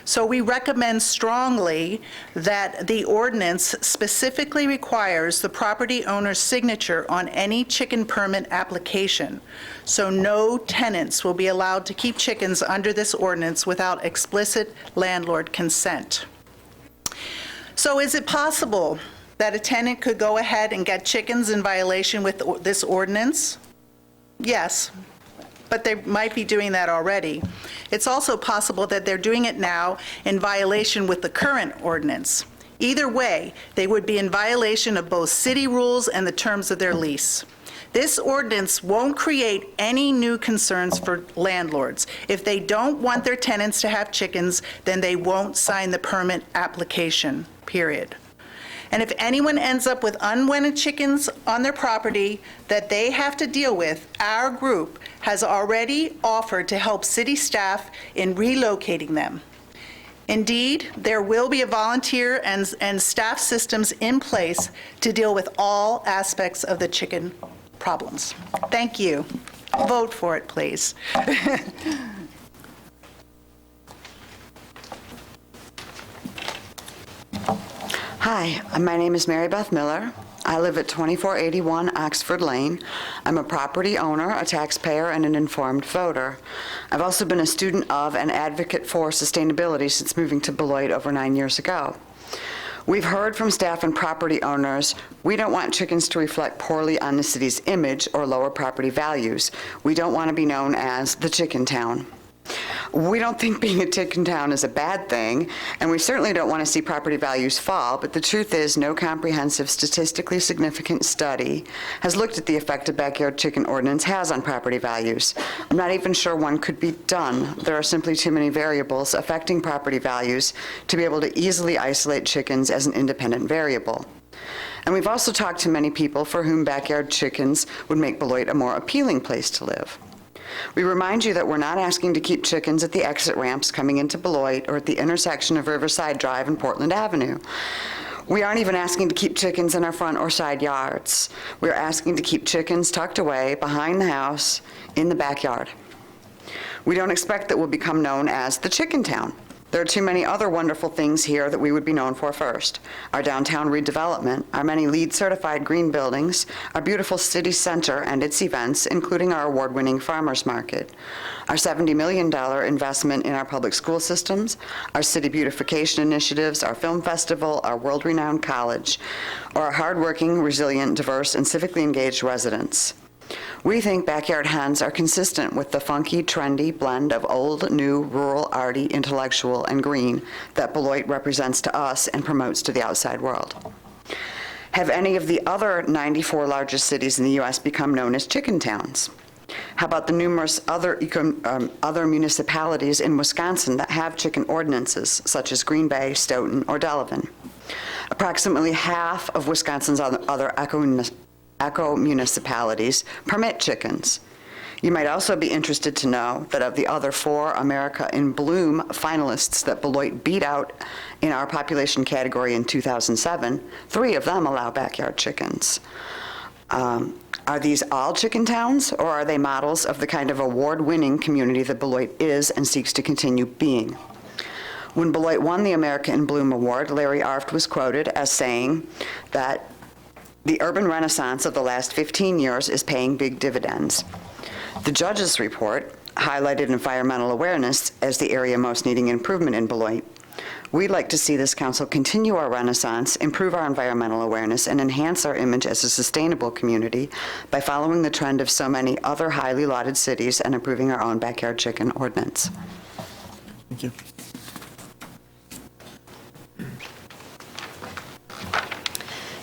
So we recommend strongly that the ordinance specifically requires the property owner's signature on any chicken permit application. So no tenants will be allowed to keep chickens under this ordinance without explicit landlord consent. So is it possible that a tenant could go ahead and get chickens in violation with this ordinance? Yes, but they might be doing that already. It's also possible that they're doing it now in violation with the current ordinance. Either way, they would be in violation of both city rules and the terms of their lease. This ordinance won't create any new concerns for landlords. If they don't want their tenants to have chickens, then they won't sign the permit application, period. And if anyone ends up with unwanted chickens on their property that they have to deal with, our group has already offered to help city staff in relocating them. Indeed, there will be a volunteer and staff systems in place to deal with all aspects of the chicken problems. Thank you. Vote for it, please. Hi, my name is Mary Beth Miller. I live at 2481 Oxford Lane. I'm a property owner, a taxpayer, and an informed voter. I've also been a student of and advocate for sustainability since moving to Beloit over 9 years ago. We've heard from staff and property owners, we don't want chickens to reflect poorly on the city's image or lower property values. We don't want to be known as the chicken town. We don't think being a chicken town is a bad thing, and we certainly don't want to see property values fall, but the truth is no comprehensive, statistically significant study has looked at the effect a backyard chicken ordinance has on property values. I'm not even sure one could be done. There are simply too many variables affecting property values to be able to easily isolate chickens as an independent variable. And we've also talked to many people for whom backyard chickens would make Beloit a more appealing place to live. We remind you that we're not asking to keep chickens at the exit ramps coming into Beloit or at the intersection of Riverside Drive and Portland Avenue. We aren't even asking to keep chickens in our front or side yards. We're asking to keep chickens tucked away behind the house in the backyard. We don't expect that we'll become known as the chicken town. There are too many other wonderful things here that we would be known for first. Our downtown redevelopment, our many LEED certified green buildings, our beautiful city center and its events, including our award-winning farmers market, our $70 million investment in our public school systems, our city beautification initiatives, our film festival, our world-renowned college, or our hardworking, resilient, diverse, and civically engaged residents. We think backyard hens are consistent with the funky, trendy blend of old, new, rural, arty, intellectual, and green that Beloit represents to us and promotes to the outside world. Have any of the other 94 largest cities in the U.S. become known as chicken towns? How about the numerous other municipalities in Wisconsin that have chicken ordinances, such as Green Bay, Stoughton, or Delavan? Approximately half of Wisconsin's other eco municipalities permit chickens. You might also be interested to know that of the other 4 America in Bloom finalists that Beloit beat out in our population category in 2007, 3 of them allow backyard chickens. Are these all chicken towns, or are they models of the kind of award-winning community that Beloit is and seeks to continue being? When Beloit won the America in Bloom Award, Larry Arft was quoted as saying that the urban renaissance of the last 15 years is paying big dividends. The judge's report highlighted environmental awareness as the area most needing improvement in Beloit. We'd like to see this council continue our renaissance, improve our environmental awareness, and enhance our image as a sustainable community by following the trend of so many other highly lauded cities and improving our own backyard chicken ordinance. Thank you.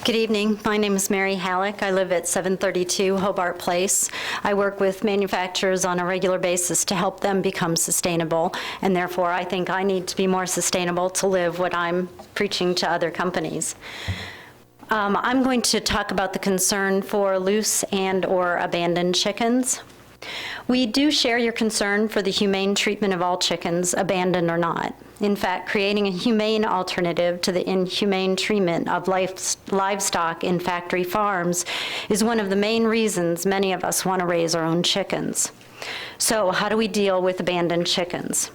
Good evening. My name is Mary Halleck. I live at 732 Hobart Place. I work with manufacturers on a regular basis to help them become sustainable, and therefore I think I need to be more sustainable to live what I'm preaching to other companies. I'm going to talk about the concern for loose and/or abandoned chickens. We do share your concern for the humane treatment of all chickens, abandoned or not. In fact, creating a humane alternative to the inhumane treatment of livestock in factory farms is one of the main reasons many of us want to raise our own chickens. So how do we deal with abandoned chickens?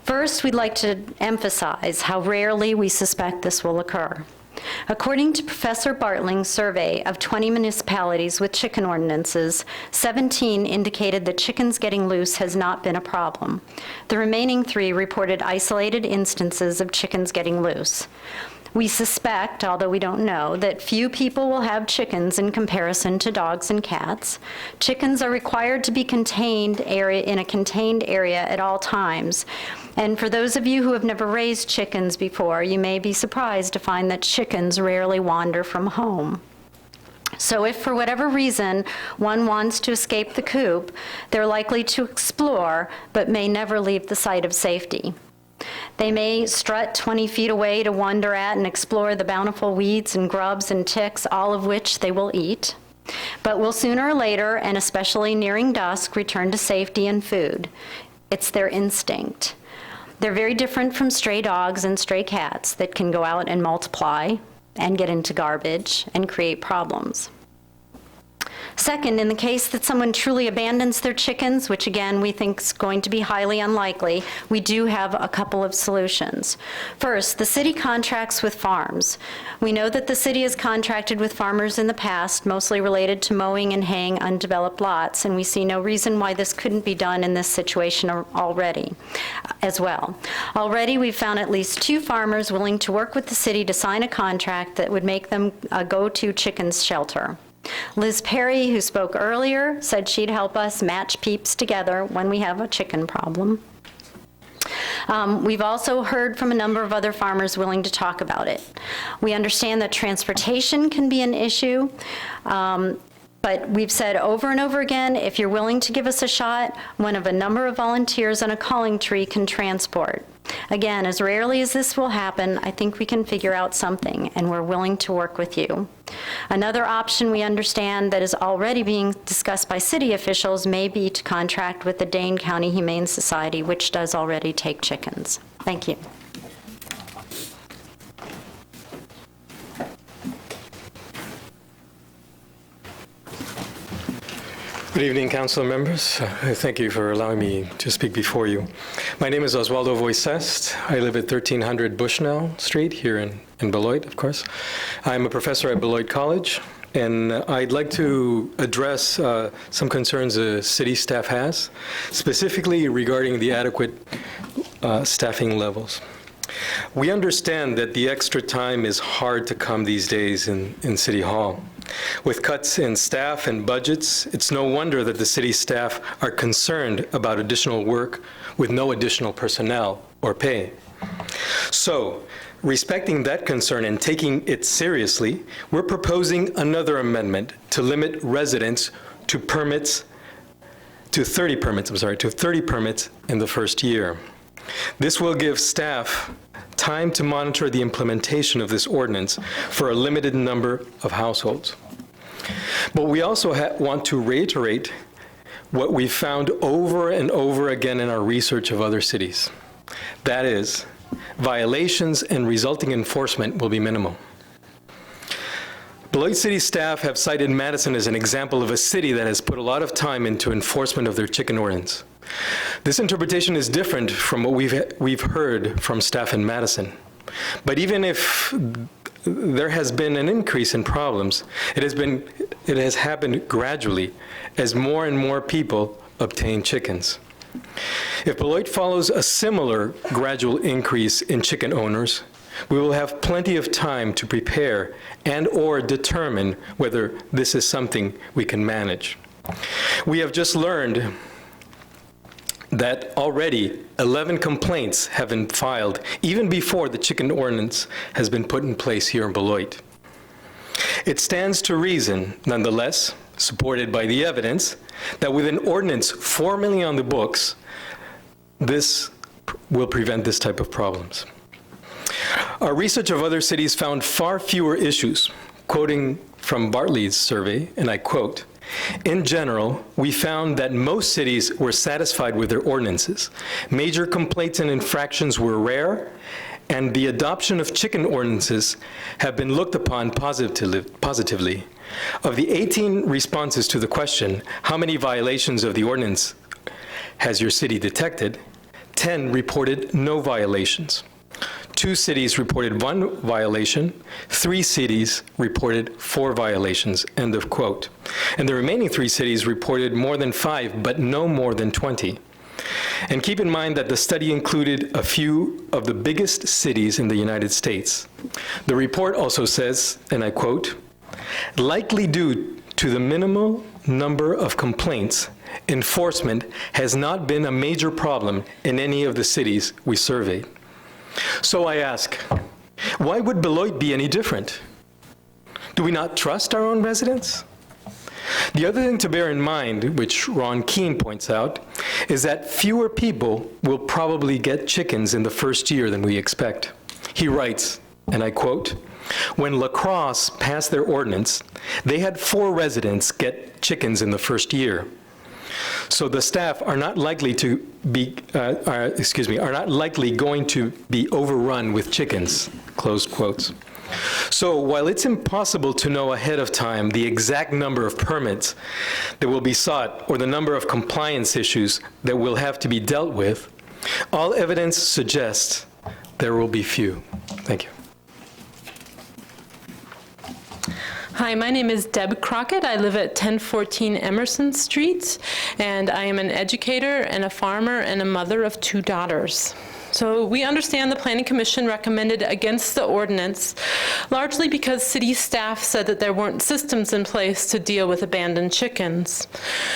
First, we'd like to emphasize how rarely we suspect this will occur. According to Professor Bartling's survey of 20 municipalities with chicken ordinances, 17 indicated that chickens getting loose has not been a problem. The remaining 3 reported isolated instances of chickens getting loose. We suspect, although we don't know, that few people will have chickens in comparison to dogs and cats. Chickens are required to be in a contained area at all times. And for those of you who have never raised chickens before, you may be surprised to find that chickens rarely wander from home. So if for whatever reason one wants to escape the coop, they're likely to explore, but may never leave the site of safety. They may strut 20 feet away to wonder at and explore the bountiful weeds and grubs and ticks, all of which they will eat, but will sooner or later, and especially nearing dusk, return to safety and food. It's their instinct. They're very different from stray dogs and stray cats that can go out and multiply and get into garbage and create problems. Second, in the case that someone truly abandons their chickens, which again we think is going to be highly unlikely, we do have a couple of solutions. First, the city contracts with farms. We know that the city has contracted with farmers in the past, mostly related to mowing and haying undeveloped lots, and we see no reason why this couldn't be done in this situation already as well. Already we've found at least 2 farmers willing to work with the city to sign a contract that would make them a go-to chickens shelter. Liz Perry, who spoke earlier, said she'd help us match peeps together when we have a chicken problem. We've also heard from a number of other farmers willing to talk about it. We understand that transportation can be an issue, but we've said over and over again, if you're willing to give us a shot, one of a number of volunteers on a calling tree can transport. Again, as rarely as this will happen, I think we can figure out something, and we're willing to work with you. Another option we understand that is already being discussed by city officials may be to contract with the Dane County Humane Society, which does already take chickens. Thank you. Good evening, council members. Thank you for allowing me to speak before you. My name is Oswaldo Voicest. I live at 1300 Bushnell Street here in Beloit, of course. I'm a professor at Beloit College, and I'd like to address some concerns the city staff has, specifically regarding the adequate staffing levels. We understand that the extra time is hard to come these days in City Hall. With cuts in staff and budgets, it's no wonder that the city staff are concerned about additional work with no additional personnel or pay. So, respecting that concern and taking it seriously, we're proposing another amendment to limit residents to 30 permits in the first year. This will give staff time to monitor the implementation of this ordinance for a limited number of households. But we also want to reiterate what we've found over and over again in our research of other cities. That is, violations and resulting enforcement will be minimal. Beloit City staff have cited Madison as an example of a city that has put a lot of time into enforcement of their chicken ordinance. This interpretation is different from what we've heard from staff in Madison. But even if there has been an increase in problems, it has happened gradually as more and more people obtain chickens. If Beloit follows a similar gradual increase in chicken owners, we will have plenty of time to prepare and/or determine whether this is something we can manage. We have just learned that already 11 complaints have been filed even before the chicken ordinance has been put in place here in Beloit. It stands to reason, nonetheless, supported by the evidence, that with an ordinance formally on the books, this will prevent this type of problems. Our research of other cities found far fewer issues. Quoting from Bartley's survey, and I quote, "In general, we found that most cities were satisfied with their ordinances. Major complaints and infractions were rare, and the adoption of chicken ordinances have been looked upon positively. Of the 18 responses to the question, how many violations of the ordinance has your city detected? 10 reported no violations. 2 cities reported 1 violation. 3 cities reported 4 violations, end of quote. And the remaining 3 cities reported more than 5, but no more than 20. And keep in mind that the study included a few of the biggest cities in the United States. The report also says, and I quote, "Likely due to the minimal number of complaints, enforcement has not been a major problem in any of the cities we surveyed." So I ask, why would Beloit be any different? Do we not trust our own residents? The other thing to bear in mind, which Ron Keene points out, is that fewer people will probably get chickens in the first year than we expect. He writes, and I quote, "When La Crosse passed their ordinance, they had 4 residents get chickens in the first year. So the staff are not likely to be, are not likely going to be overrun with chickens," close quotes. So while it's impossible to know ahead of time the exact number of permits that will be sought or the number of compliance issues that will have to be dealt with, all evidence suggests there will be few. Thank you. Hi, my name is Deb Crockett. I live at 1014 Emerson Street, and I am an educator and a farmer and a mother of 2 daughters. So we understand the Planning Commission recommended against the ordinance, largely because city staff said that there weren't systems in place to deal with abandoned chickens.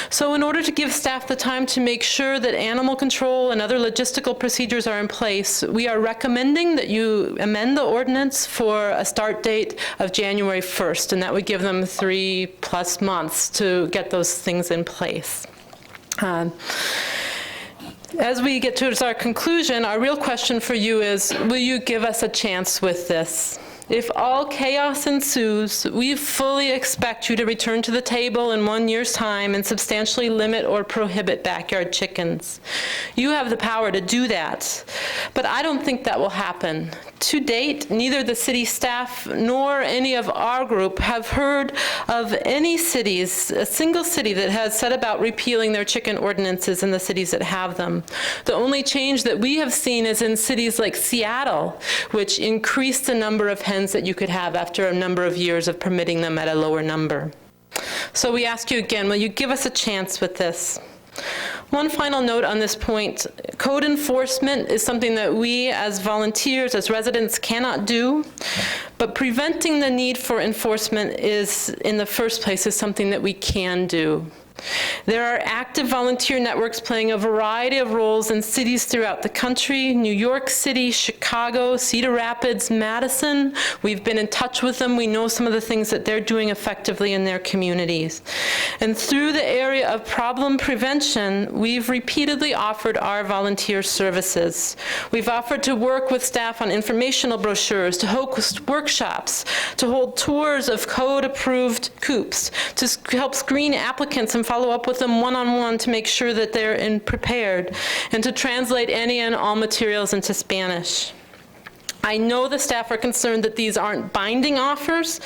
So in order to give staff the time to make sure that animal control and other logistical procedures are in place, we are recommending that you amend the ordinance for a start date of January 1st, and that would give them 3+ months to get those things in place. As we get towards our conclusion, our real question for you is, will you give us a chance with this? If all chaos ensues, we fully expect you to return to the table in 1 year's time and substantially limit or prohibit backyard chickens. You have the power to do that, but I don't think that will happen. To date, neither the city staff nor any of our group have heard of any cities, a single city that has set about repealing their chicken ordinances in the cities that have them. The only change that we have seen is in cities like Seattle, which increased the number of hens that you could have after a number of years of permitting them at a lower number. So we ask you again, will you give us a chance with this? One final note on this point, code enforcement is something that we as volunteers, as residents cannot do, but preventing the need for enforcement is, in the first place, is something that we can do. There are active volunteer networks playing a variety of roles in cities throughout the country, New York City, Chicago, Cedar Rapids, Madison. We've been in touch with them. We know some of the things that they're doing effectively in their communities. And through the area of problem prevention, we've repeatedly offered our volunteer services. We've offered to work with staff on informational brochures, to host workshops, to hold tours of code-approved coops, to help screen applicants and follow up with them one-on-one to make sure that they're prepared, and to translate any and all materials into Spanish. I know the staff are concerned that these aren't binding offers,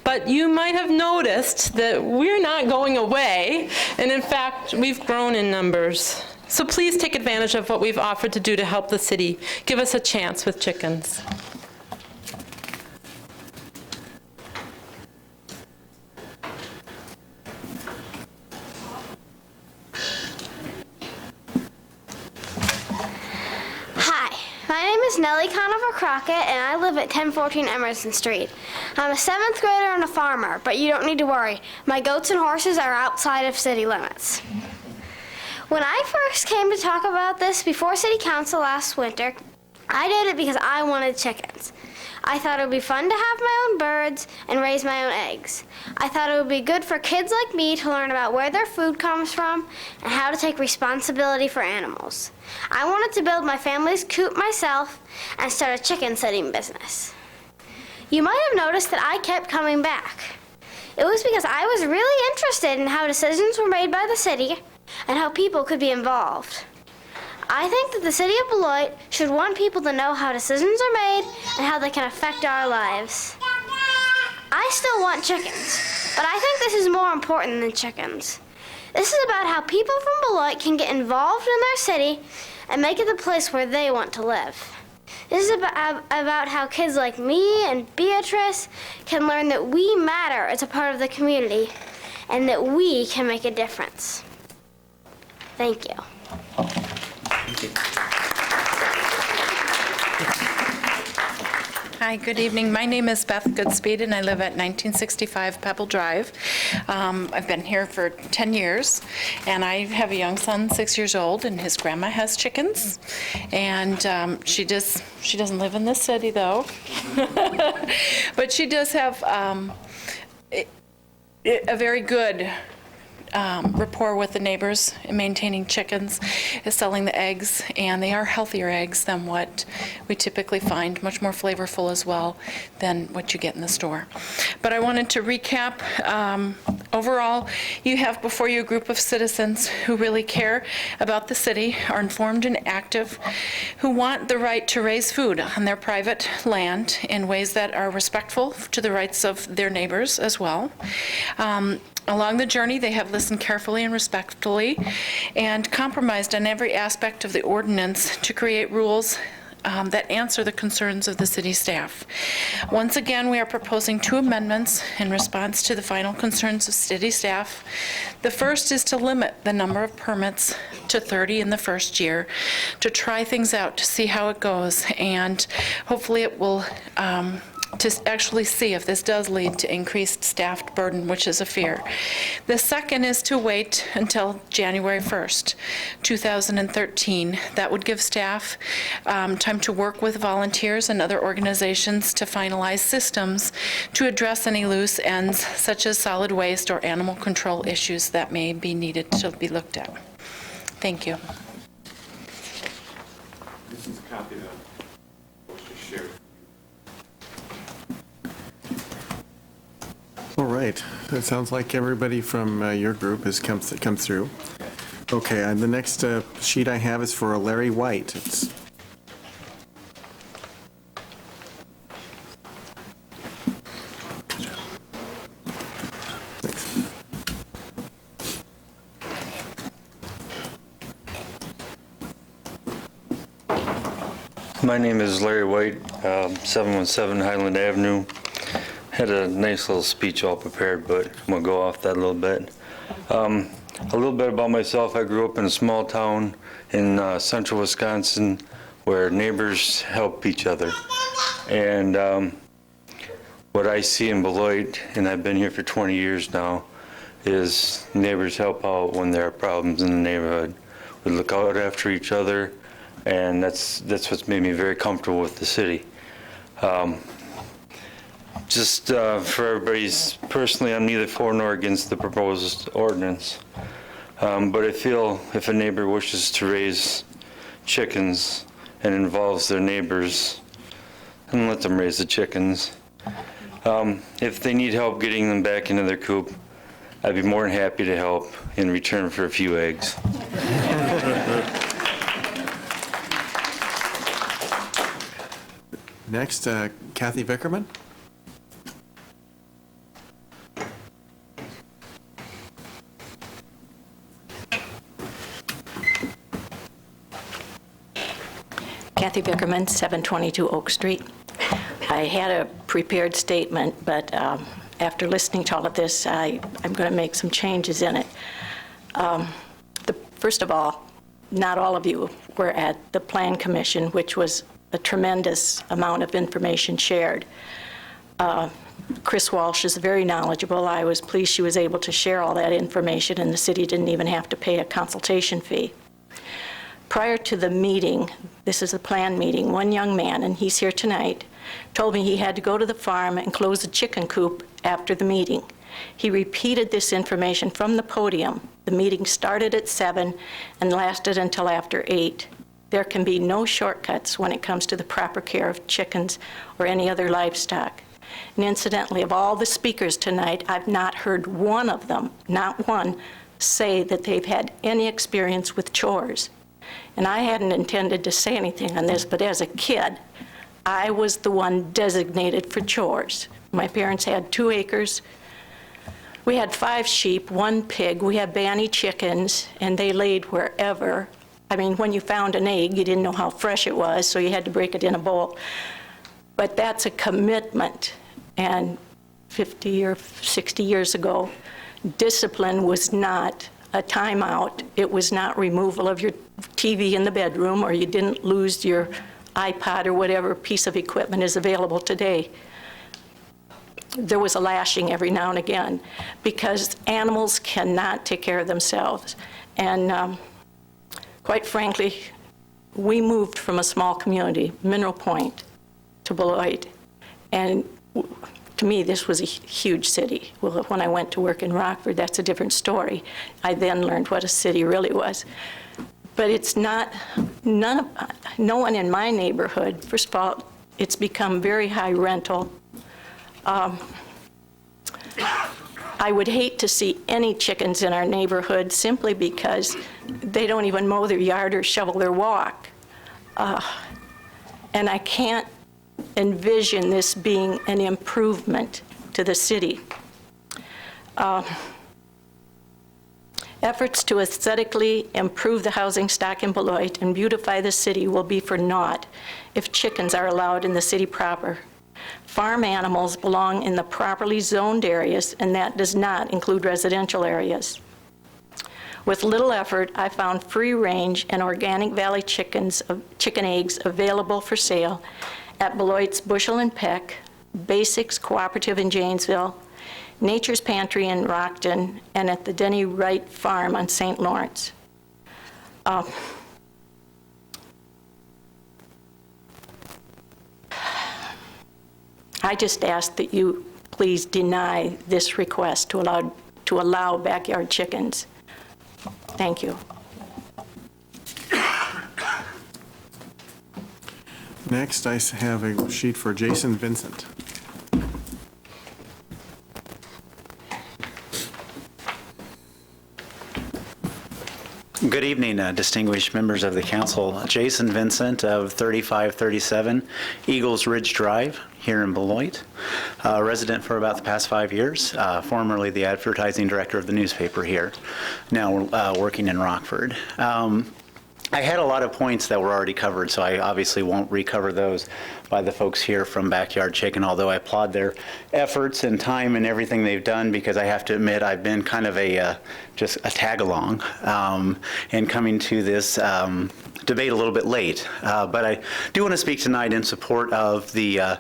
but you might have noticed that we're not going away, and in fact, we've grown in numbers. So please take advantage of what we've offered to do to help the city. Give us a chance with chickens. My name is Nellie Conover Crockett, and I live at 1014 Emerson Street. I'm a 7th grader and a farmer, but you don't need to worry. My goats and horses are outside of city limits. When I first came to talk about this before City Council last winter, I did it because I wanted chickens. I thought it would be fun to have my own birds and raise my own eggs. I thought it would be good for kids like me to learn about where their food comes from and how to take responsibility for animals. I wanted to build my family's coop myself and start a chicken setting business. You might have noticed that I kept coming back. It was because I was really interested in how decisions were made by the city and how people could be involved. I think that the city of Beloit should want people to know how decisions are made and how they can affect our lives. I still want chickens, but I think this is more important than chickens. This is about how people from Beloit can get involved in their city and make it the place where they want to live. This is about how kids like me and Beatrice can learn that we matter as a part of the community and that we can make a difference. Thank you. Thank you. Hi, good evening. My name is Beth Goodspeed, and I live at 1965 Pebble Drive. I've been here for 10 years, and I have a young son, 6 years old, and his grandma has chickens. And she doesn't live in this city, though. But she does have a very good rapport with the neighbors in maintaining chickens, selling the eggs, and they are healthier eggs than what we typically find, much more flavorful as well than what you get in the store. But I wanted to recap. Overall, you have before you a group of citizens who really care about the city, are informed and active, who want the right to raise food on their private land in ways that are respectful to the rights of their neighbors as well. Along the journey, they have listened carefully and respectfully and compromised on every aspect of the ordinance to create rules that answer the concerns of the city staff. Once again, we are proposing 2 amendments in response to the final concerns of city staff. The first is to limit the number of permits to 30 in the first year, to try things out, to see how it goes, and hopefully it will to actually see if this does lead to increased staff burden, which is a fear. The second is to wait until January 1st, 2013. That would give staff time to work with volunteers and other organizations to finalize systems to address any loose ends, such as solid waste or animal control issues that may be needed to be looked at. Thank you. This is a copy of that. All right. It sounds like everybody from your group has come through. Okay, and the next sheet I have is for Larry White. It's My name is Larry White, 717 Highland Avenue. Had a nice little speech all prepared, but I'm going to go off that a little bit. A little bit about myself. I grew up in a small town in central Wisconsin where neighbors help each other. And what I see in Beloit, and I've been here for 20 years now, is neighbors help out when there are problems in the neighborhood. We look out after each other, and that's what's made me very comfortable with the city. Just for everybody's, personally, I'm neither for nor against the proposed ordinance. But I feel if a neighbor wishes to raise chickens and involves their neighbors, then let them raise the chickens. If they need help getting them back into their coop, I'd be more than happy to help in return for a few eggs. next, Kathy Vickerman. Kathy Vickerman, 722 Oak Street. I had a prepared statement, but after listening to all of this, I'm going to make some changes in it. First of all, not all of you were at the Plan Commission, which was a tremendous amount of information shared. Chris Walsh is very knowledgeable. I was pleased she was able to share all that information, and the city didn't even have to pay a consultation fee. Prior to the meeting, this is a planned meeting, one young man, and he's here tonight, told me he had to go to the farm and close the chicken coop after the meeting. He repeated this information from the podium. The meeting started at 7 and lasted until after 8. There can be no shortcuts when it comes to the proper care of chickens or any other livestock. And incidentally, of all the speakers tonight, I've not heard one of them, not one, say that they've had any experience with chores. And I hadn't intended to say anything on this, but as a kid, I was the one designated for chores. My parents had 2 acres. We had 5 sheep, 1 pig. We had banny chickens, and they laid wherever I mean, when you found an egg, you didn't know how fresh it was, so you had to break it in a bowl. But that's a commitment. And 50 or 60 years ago, discipline was not a timeout. It was not removal of your TV in the bedroom, or you didn't lose your iPod or whatever piece of equipment is available today. There was a lashing every now and again, because animals cannot take care of themselves. And quite frankly, we moved from a small community, Mineral Point, to Beloit. And to me, this was a huge city. Well, when I went to work in Rockford, that's a different story. I then learned what a city really was. But it's not, no one in my neighborhood, first of all, it's become very high rental. I would hate to see any chickens in our neighborhood simply because they don't even mow their yard or shovel their walk. And I can't envision this being an improvement to the city. Efforts to aesthetically improve the housing stock in Beloit and beautify the city will be for naught if chickens are allowed in the city proper. Farm animals belong in the properly zoned areas, and that does not include residential areas. With little effort, I found free-range and organic valley chicken eggs available for sale at Beloit's Bushel and Peck, Basics Cooperative in Janesville, Nature's Pantry in Rockton, and at the Denny Wright Farm on St. Lawrence. I just ask that you please deny this request to allow backyard chickens. Thank you. Next, I have a sheet for Jason Vincent. Good evening, distinguished members of the council. Jason Vincent of 3537 Eagles Ridge Drive here in Beloit, resident for about the past 5 years, formerly the advertising director of the newspaper here, now working in Rockford. I had a lot of points that were already covered, so I obviously won't recover those by the folks here from Backyard Chicken, although I applaud their efforts and time and everything they've done, because I have to admit I've been kind of just a tag-along and coming to this debate a little bit late. But I do want to speak tonight in support of the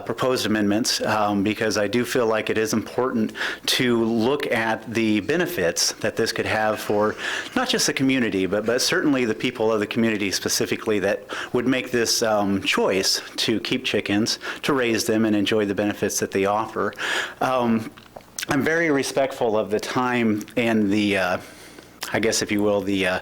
proposed amendments, because I do feel like it is important to look at the benefits that this could have for not just the community, but certainly the people of the community specifically that would make this choice to keep chickens, to raise them, and enjoy the benefits that they offer. I'm very respectful of the time and the, I guess if you will, the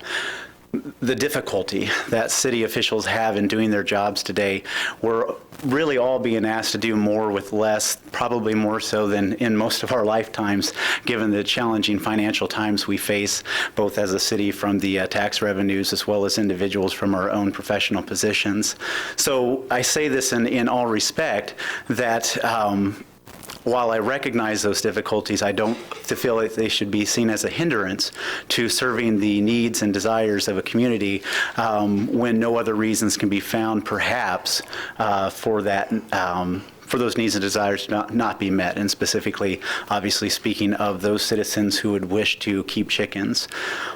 difficulty that city officials have in doing their jobs today. We're really all being asked to do more with less, probably more so than in most of our lifetimes, given the challenging financial times we face, both as a city from the tax revenues as well as individuals from our own professional positions. So I say this in all respect that while I recognize those difficulties, I don't feel like they should be seen as a hindrance to serving the needs and desires of a community when no other reasons can be found, perhaps, for that. For those needs and desires to not be met, and specifically, obviously speaking of those citizens who would wish to keep chickens.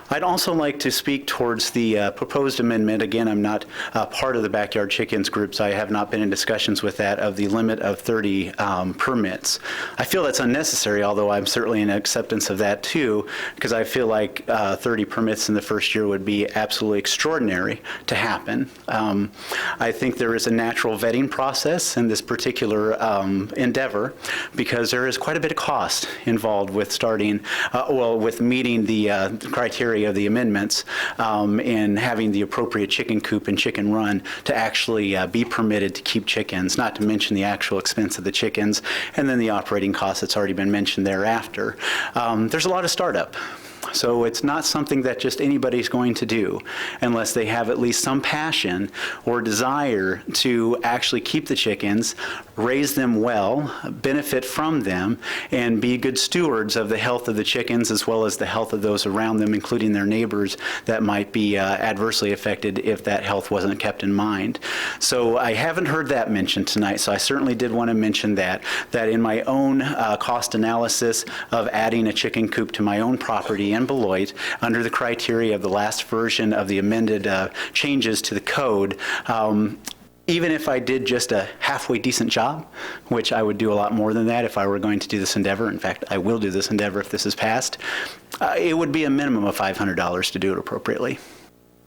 I'd also like to speak towards the proposed amendment. Again, I'm not part of the Backyard Chickens groups. I have not been in discussions with that, of the limit of 30 permits. I feel that's unnecessary, although I'm certainly in acceptance of that too, because I feel like 30 permits in the first year would be absolutely extraordinary to happen. I think there is a natural vetting process in this particular endeavor, because there is quite a bit of cost involved with starting, with meeting the criteria of the amendments and having the appropriate chicken coop and chicken run to actually be permitted to keep chickens, not to mention the actual expense of the chickens and then the operating costs that's already been mentioned thereafter. There's a lot of startup. So it's not something that just anybody's going to do unless they have at least some passion or desire to actually keep the chickens, raise them well, benefit from them, and be good stewards of the health of the chickens as well as the health of those around them, including their neighbors that might be adversely affected if that health wasn't kept in mind. So I haven't heard that mentioned tonight, so I certainly did want to mention that in my own cost analysis of adding a chicken coop to my own property in Beloit, under the criteria of the last version of the amended changes to the code, even if I did just a halfway decent job, which I would do a lot more than that if I were going to do this endeavor. In fact, I will do this endeavor if this is passed. It would be a minimum of $500 to do it appropriately.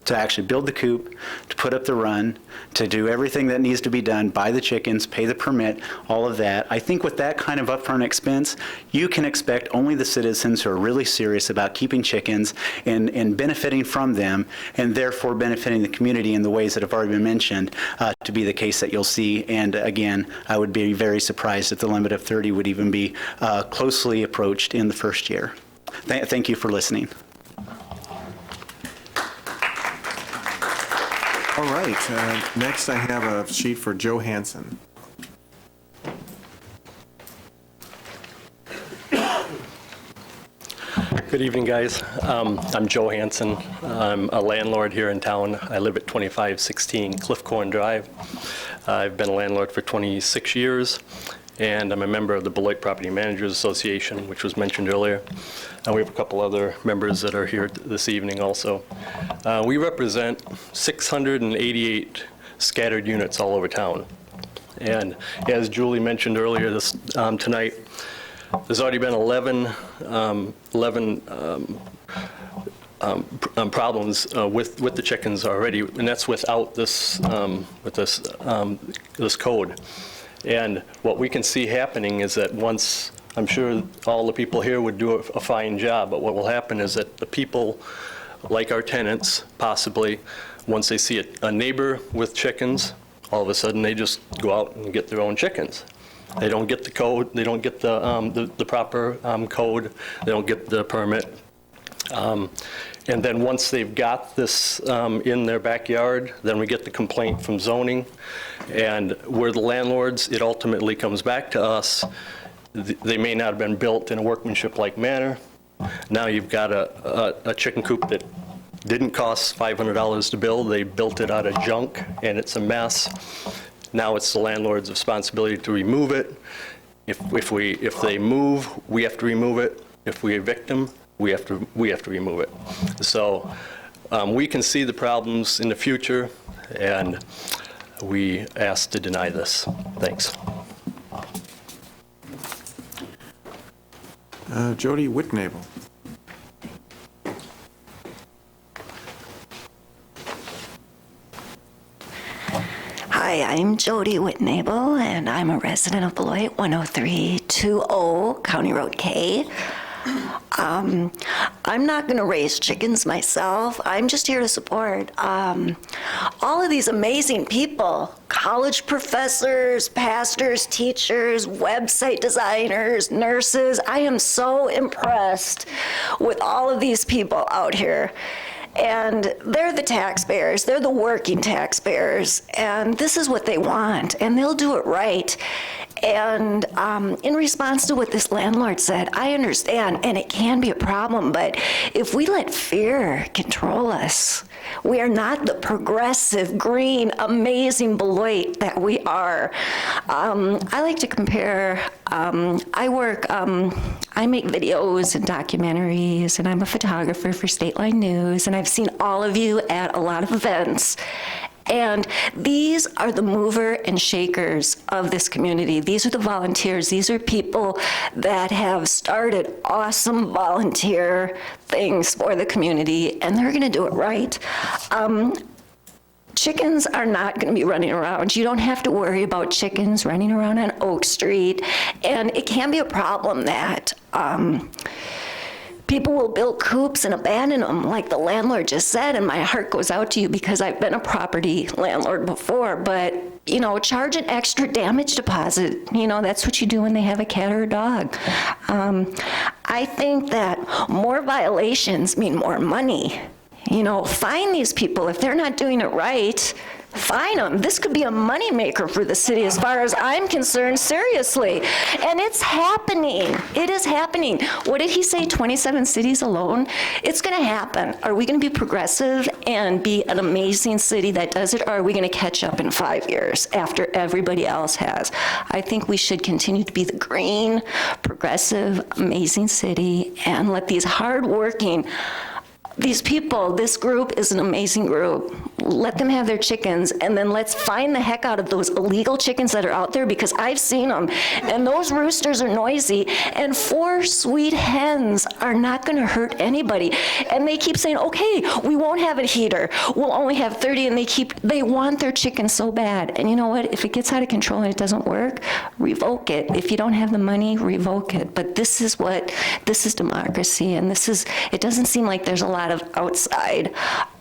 To actually build the coop, to put up the run, to do everything that needs to be done, buy the chickens, pay the permit, all of that. I think with that kind of upfront expense, you can expect only the citizens who are really serious about keeping chickens and benefiting from them, and therefore benefiting the community in the ways that have already been mentioned, to be the case that you'll see. And again, I would be very surprised if the limit of 30 would even be closely approached in the first year. Thank you for listening. All right, next I have a sheet for Joe Hansen. Good evening, guys. I'm Joe Hansen. I'm a landlord here in town. I live at 2516 Cliffcorn Drive. I've been a landlord for 26 years, and I'm a member of the Beloit Property Managers Association, which was mentioned earlier. And we have a couple other members that are here this evening also. We represent 688 scattered units all over town. And as Julie mentioned earlier tonight, there's already been 11 problems with the chickens already, and that's without this this code. And what we can see happening is that once, I'm sure all the people here would do a fine job, but what will happen is that the people, like our tenants, possibly, once they see a neighbor with chickens, all of a sudden they just go out and get their own chickens. They don't get the code, they don't get the proper code, they don't get the permit. And then once they've got this in their backyard, then we get the complaint from zoning. And we're the landlords, it ultimately comes back to us. They may not have been built in a workmanship-like manner. Now you've got a chicken coop that didn't cost $500 to build. They built it out of junk, and it's a mess. Now it's the landlord's responsibility to remove it. If they move, we have to remove it. If we evict them, we have to remove it. So we can see the problems in the future, and we ask to deny this. Thanks. Jody Whitnable. Hi, I'm Jody Whitnable, and I'm a resident of Beloit, 10320 County Road K. I'm not going to raise chickens myself. I'm just here to support all of these amazing people, college professors, pastors, teachers, website designers, nurses. I am so impressed with all of these people out here. And they're the taxpayers, they're the working taxpayers, and this is what they want, and they'll do it right. And in response to what this landlord said, I understand, and it can be a problem, but if we let fear control us, we are not the progressive, green, amazing Beloit that we are. I like to compare, I make videos and documentaries, and I'm a photographer for State Line News, and I've seen all of you at a lot of events. And these are the mover and shakers of this community. These are the volunteers. These are people that have started awesome volunteer things for the community, and they're gonna do it right. Chickens are not going to be running around. You don't have to worry about chickens running around on Oak Street, and it can be a problem that people will build coops and abandon them, like the landlord just said, and my heart goes out to you because I've been a property landlord before, but, you know, charge an extra damage deposit. You know, that's what you do when they have a cat or a dog. I think that more violations mean more money. You know, fine these people. If they're not doing it right, fine them. This could be a moneymaker for the city as far as I'm concerned, seriously. And it's happening. It is happening. What did he say, 27 cities alone? It's gonna happen. Are we gonna be progressive and be an amazing city that does it, or are we gonna catch up in 5 years after everybody else has? I think we should continue to be the green, progressive, amazing city and let these hardworking these people, this group is an amazing group. Let them have their chickens, and then let's find the heck out of those illegal chickens that are out there, because I've seen them, and those roosters are noisy, and 4 sweet hens are not gonna hurt anybody. And they keep saying, okay, we won't have a heater, we'll only have 30, and they want their chicken so bad. And you know what, if it gets out of control and it doesn't work, revoke it. If you don't have the money, revoke it. But this is democracy, and it doesn't seem like there's a lot of outside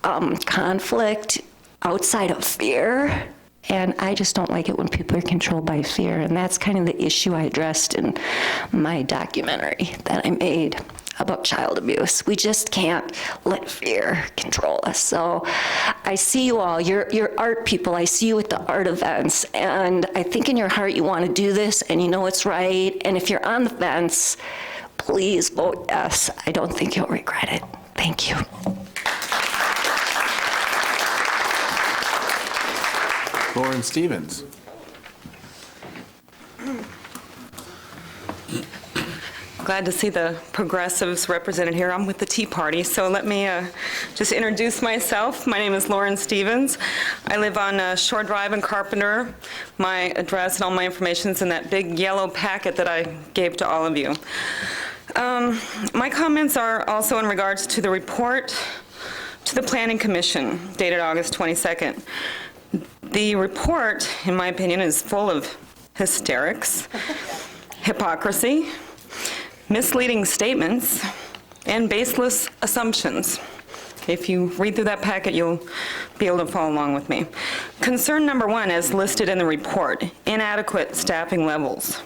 conflict, outside of fear, and I just don't like it when people are controlled by fear, and that's kind of the issue I addressed in my documentary that I made about child abuse. We just can't let fear control us. So I see you all, you're art people, I see you at the art events, and I think in your heart you want to do this, and you know it's right, and if you're on the fence, please vote yes. I don't think you'll regret it. Thank you. Lauren Stevens. Glad to see the progressives represented here. I'm with the Tea Party, so let me just introduce myself. My name is Lauren Stevens. I live on Shore Drive in Carpenter. My address and all my information is in that big yellow packet that I gave to all of you. My comments are also in regards to the report to the Planning Commission dated August 22nd. The report, in my opinion, is full of hysterics, hypocrisy, misleading statements, and baseless assumptions. If you read through that packet, you'll be able to follow along with me. Concern number 1, as listed in the report, inadequate staffing levels.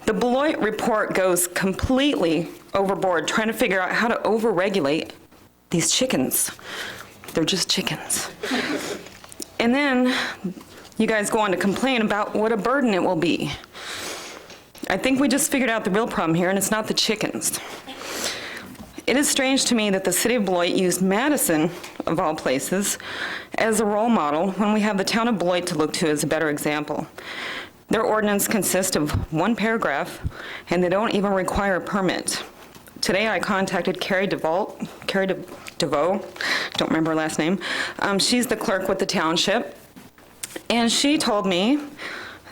The Beloit report goes completely overboard trying to figure out how to overregulate these chickens. They're just chickens. And then you guys go on to complain about what a burden it will be. I think we just figured out the real problem here, and it's not the chickens. It is strange to me that the city of Beloit used Madison, of all places, as a role model when we have the town of Beloit to look to as a better example. Their ordinance consists of 1 paragraph, and they don't even require a permit. Today I contacted Carrie DeVoe, don't remember her last name. She's the clerk with the township, and she told me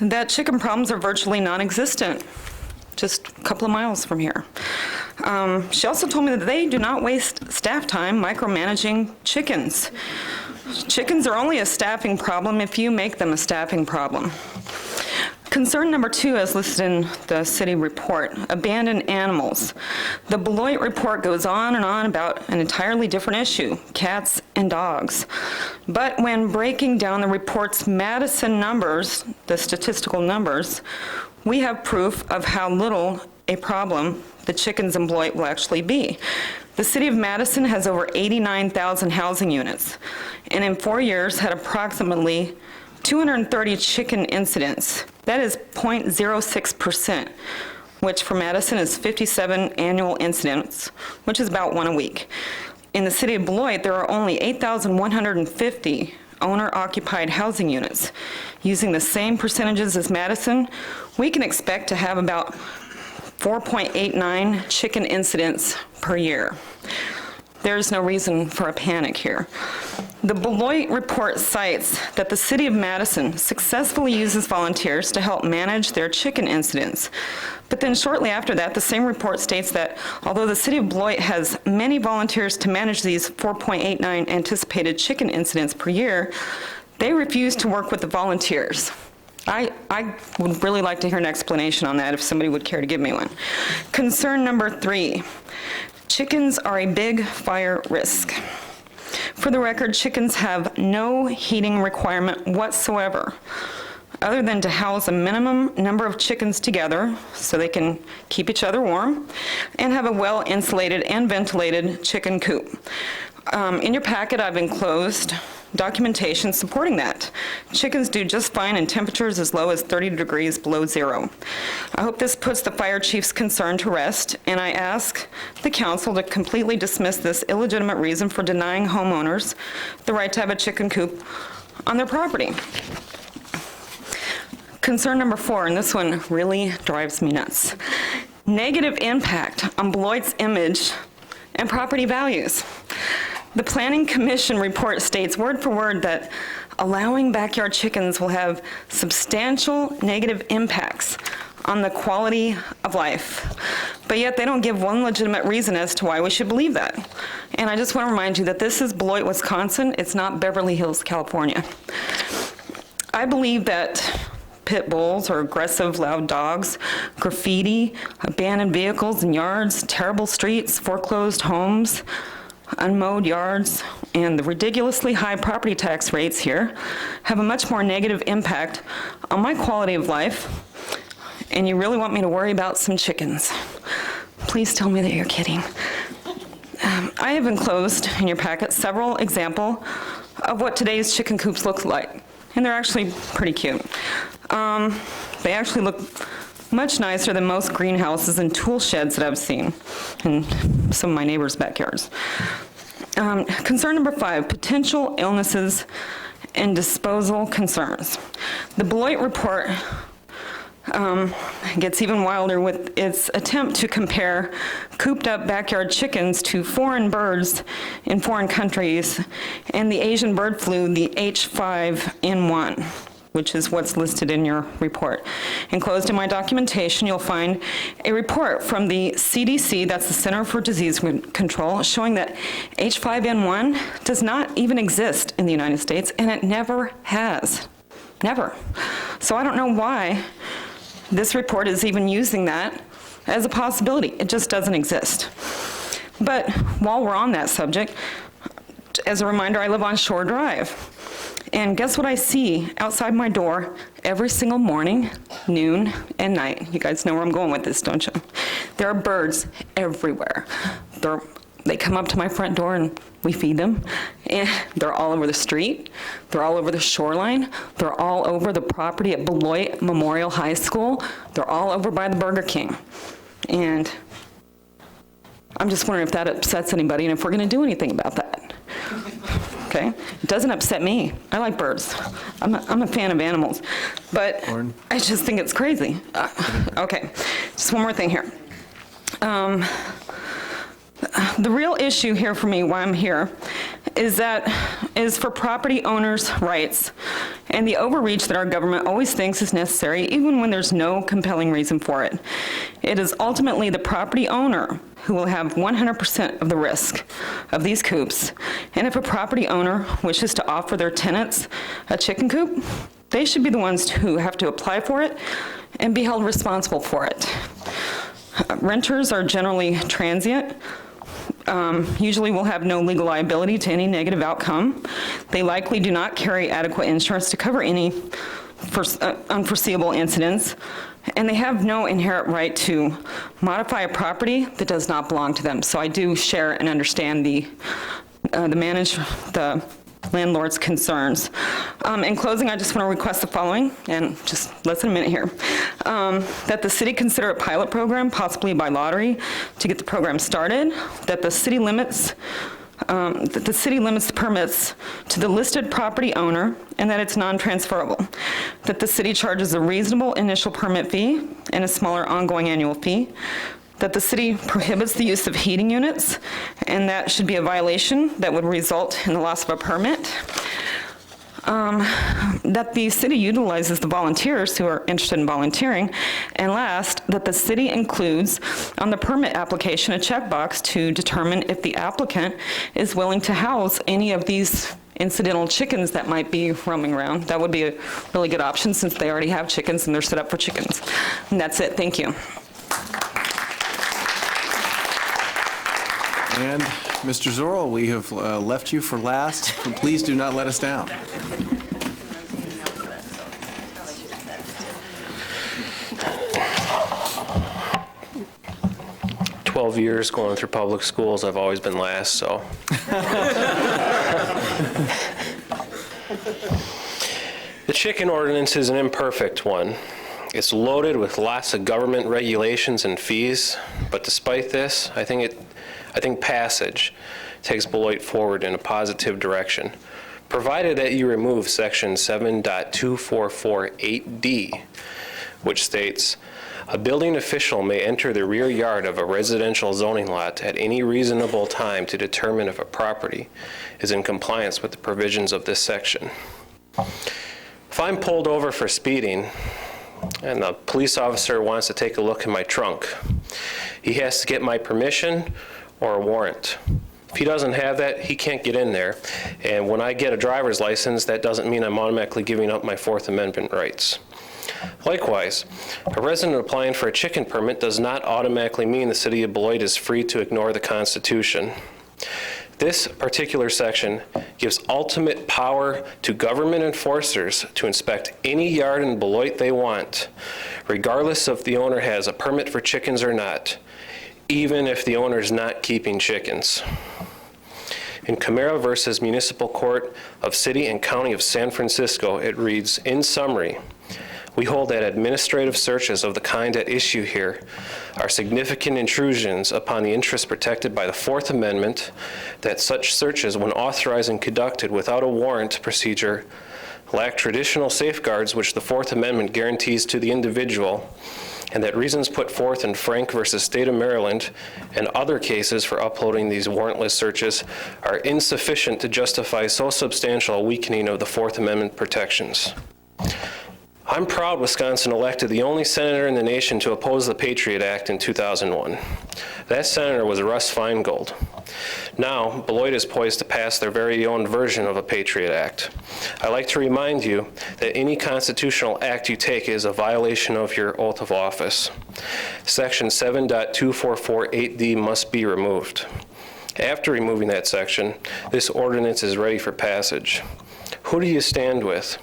that chicken problems are virtually non-existent, just a couple of miles from here. She also told me that they do not waste staff time micromanaging chickens. Chickens are only a staffing problem if you make them a staffing problem. Concern number 2, as listed in the city report, abandoned animals. The Beloit report goes on and on about an entirely different issue, cats and dogs. But when breaking down the report's Madison numbers, the statistical numbers, we have proof of how little a problem the chickens in Beloit will actually be. The city of Madison has over 89,000 housing units, and in 4 years had approximately 230 chicken incidents. That is 0.06%, which for Madison is 57 annual incidents, which is about 1 a week. In the city of Beloit, there are only 8,150 owner-occupied housing units. Using the same percentages as Madison, we can expect to have about 4.89 chicken incidents per year. There's no reason for a panic here. The Beloit report cites that the city of Madison successfully uses volunteers to help manage their chicken incidents. But then shortly after that, the same report states that although the city of Beloit has many volunteers to manage these 4.89 anticipated chicken incidents per year, they refuse to work with the volunteers. I would really like to hear an explanation on that if somebody would care to give me one. Concern number 3. Chickens are a big fire risk. For the record, chickens have no heating requirement whatsoever. other than to house a minimum number of chickens together so they can keep each other warm and have a well-insulated and ventilated chicken coop. In your packet, I've enclosed documentation supporting that. Chickens do just fine in temperatures as low as 30 degrees below zero. I hope this puts the fire chief's concern to rest, and I ask the council to completely dismiss this illegitimate reason for denying homeowners the right to have a chicken coop on their property. Concern number 4, and this one really drives me nuts. Negative impact on Beloit's image and property values. The Planning Commission report states word for word that allowing backyard chickens will have substantial negative impacts on the quality of life. But yet they don't give one legitimate reason as to why we should believe that. And I just want to remind you that this is Beloit, Wisconsin. It's not Beverly Hills, California. I believe that pit bulls or aggressive loud dogs, graffiti, abandoned vehicles in yards, terrible streets, foreclosed homes, unmowed yards, and the ridiculously high property tax rates here have a much more negative impact on my quality of life. And you really want me to worry about some chickens? Please tell me that you're kidding. I have enclosed in your packet several examples of what today's chicken coops look like, and they're actually pretty cute. They actually look much nicer than most greenhouses and tool sheds that I've seen in some of my neighbors' backyards. Concern number 5, potential illnesses and disposal concerns. The Beloit report gets even wilder with its attempt to compare cooped-up backyard chickens to foreign birds in foreign countries and the Asian bird flu, the H5N1, which is what's listed in your report. Enclosed in my documentation, you'll find a report from the CDC, that's the Center for Disease Control, showing that H5N1 does not even exist in the United States, and it never has. Never. So I don't know why this report is even using that as a possibility. It just doesn't exist. But while we're on that subject, as a reminder, I live on Shore Drive. And guess what I see outside my door every single morning, noon, and night? You guys know where I'm going with this, don't you? There are birds everywhere. They come up to my front door and we feed them. And they're all over the street. They're all over the shoreline. They're all over the property at Beloit Memorial High School. They're all over by the Burger King. And I'm just wondering if that upsets anybody and if we're going to do anything about that. Okay? It doesn't upset me. I like birds. I'm a fan of animals. But I just think it's crazy. Okay, just one more thing here. The real issue here for me, why I'm here, is for property owners' rights and the overreach that our government always thinks is necessary, even when there's no compelling reason for it. It is ultimately the property owner who will have 100% of the risk of these coops. And if a property owner wishes to offer their tenants a chicken coop, they should be the ones who have to apply for it and be held responsible for it. Renters are generally transient. Usually will have no legal liability to any negative outcome. They likely do not carry adequate insurance to cover any unforeseeable incidents, and they have no inherent right to modify a property that does not belong to them. So I do share and understand the landlord's concerns. In closing, I just want to request the following, and just less than a minute here, that the city consider a pilot program, possibly by lottery, to get the program started, that the city limits the permits to the listed property owner and that it's non-transferable, that the city charges a reasonable initial permit fee and a smaller ongoing annual fee, that the city prohibits the use of heating units, and that should be a violation that would result in the loss of a permit. That the city utilizes the volunteers who are interested in volunteering, and last, that the city includes on the permit application a checkbox to determine if the applicant is willing to house any of these incidental chickens that might be roaming around. That would be a really good option since they already have chickens and they're set up for chickens. And that's it. Thank you. And Mr. Zorel, we have left you for last. Please do not let us down. 12 years going through public schools, I've always been last, so. The chicken ordinance is an imperfect one. It's loaded with lots of government regulations and fees, but despite this, I think passage takes Beloit forward in a positive direction, provided that you remove section 7.2448D, which states, a building official may enter the rear yard of a residential zoning lot at any reasonable time to determine if a property is in compliance with the provisions of this section. If I'm pulled over for speeding and the police officer wants to take a look in my trunk, he has to get my permission or a warrant. If he doesn't have that, he can't get in there. And when I get a driver's license, that doesn't mean I'm automatically giving up my Fourth Amendment rights. Likewise, a resident applying for a chicken permit does not automatically mean the city of Beloit is free to ignore the Constitution. This particular section gives ultimate power to government enforcers to inspect any yard in Beloit they want, regardless if the owner has a permit for chickens or not, even if the owner is not keeping chickens. In Camara versus Municipal Court of City and County of San Francisco, it reads, in summary, we hold that administrative searches of the kind at issue here are significant intrusions upon the interests protected by the Fourth Amendment, that such searches, when authorized and conducted without a warrant procedure, lack traditional safeguards which the Fourth Amendment guarantees to the individual, and that reasons put forth in Frank versus State of Maryland and other cases for upholding these warrantless searches are insufficient to justify so substantial a weakening of the Fourth Amendment protections. I'm proud Wisconsin elected the only senator in the nation to oppose the Patriot Act in 2001. That senator was Russ Feingold. Now, Beloit is poised to pass their very own version of a Patriot Act. I'd like to remind you that any constitutional act you take is a violation of your oath of office. Section 7.2448D must be removed. After removing that section, this ordinance is ready for passage. Who do you stand with?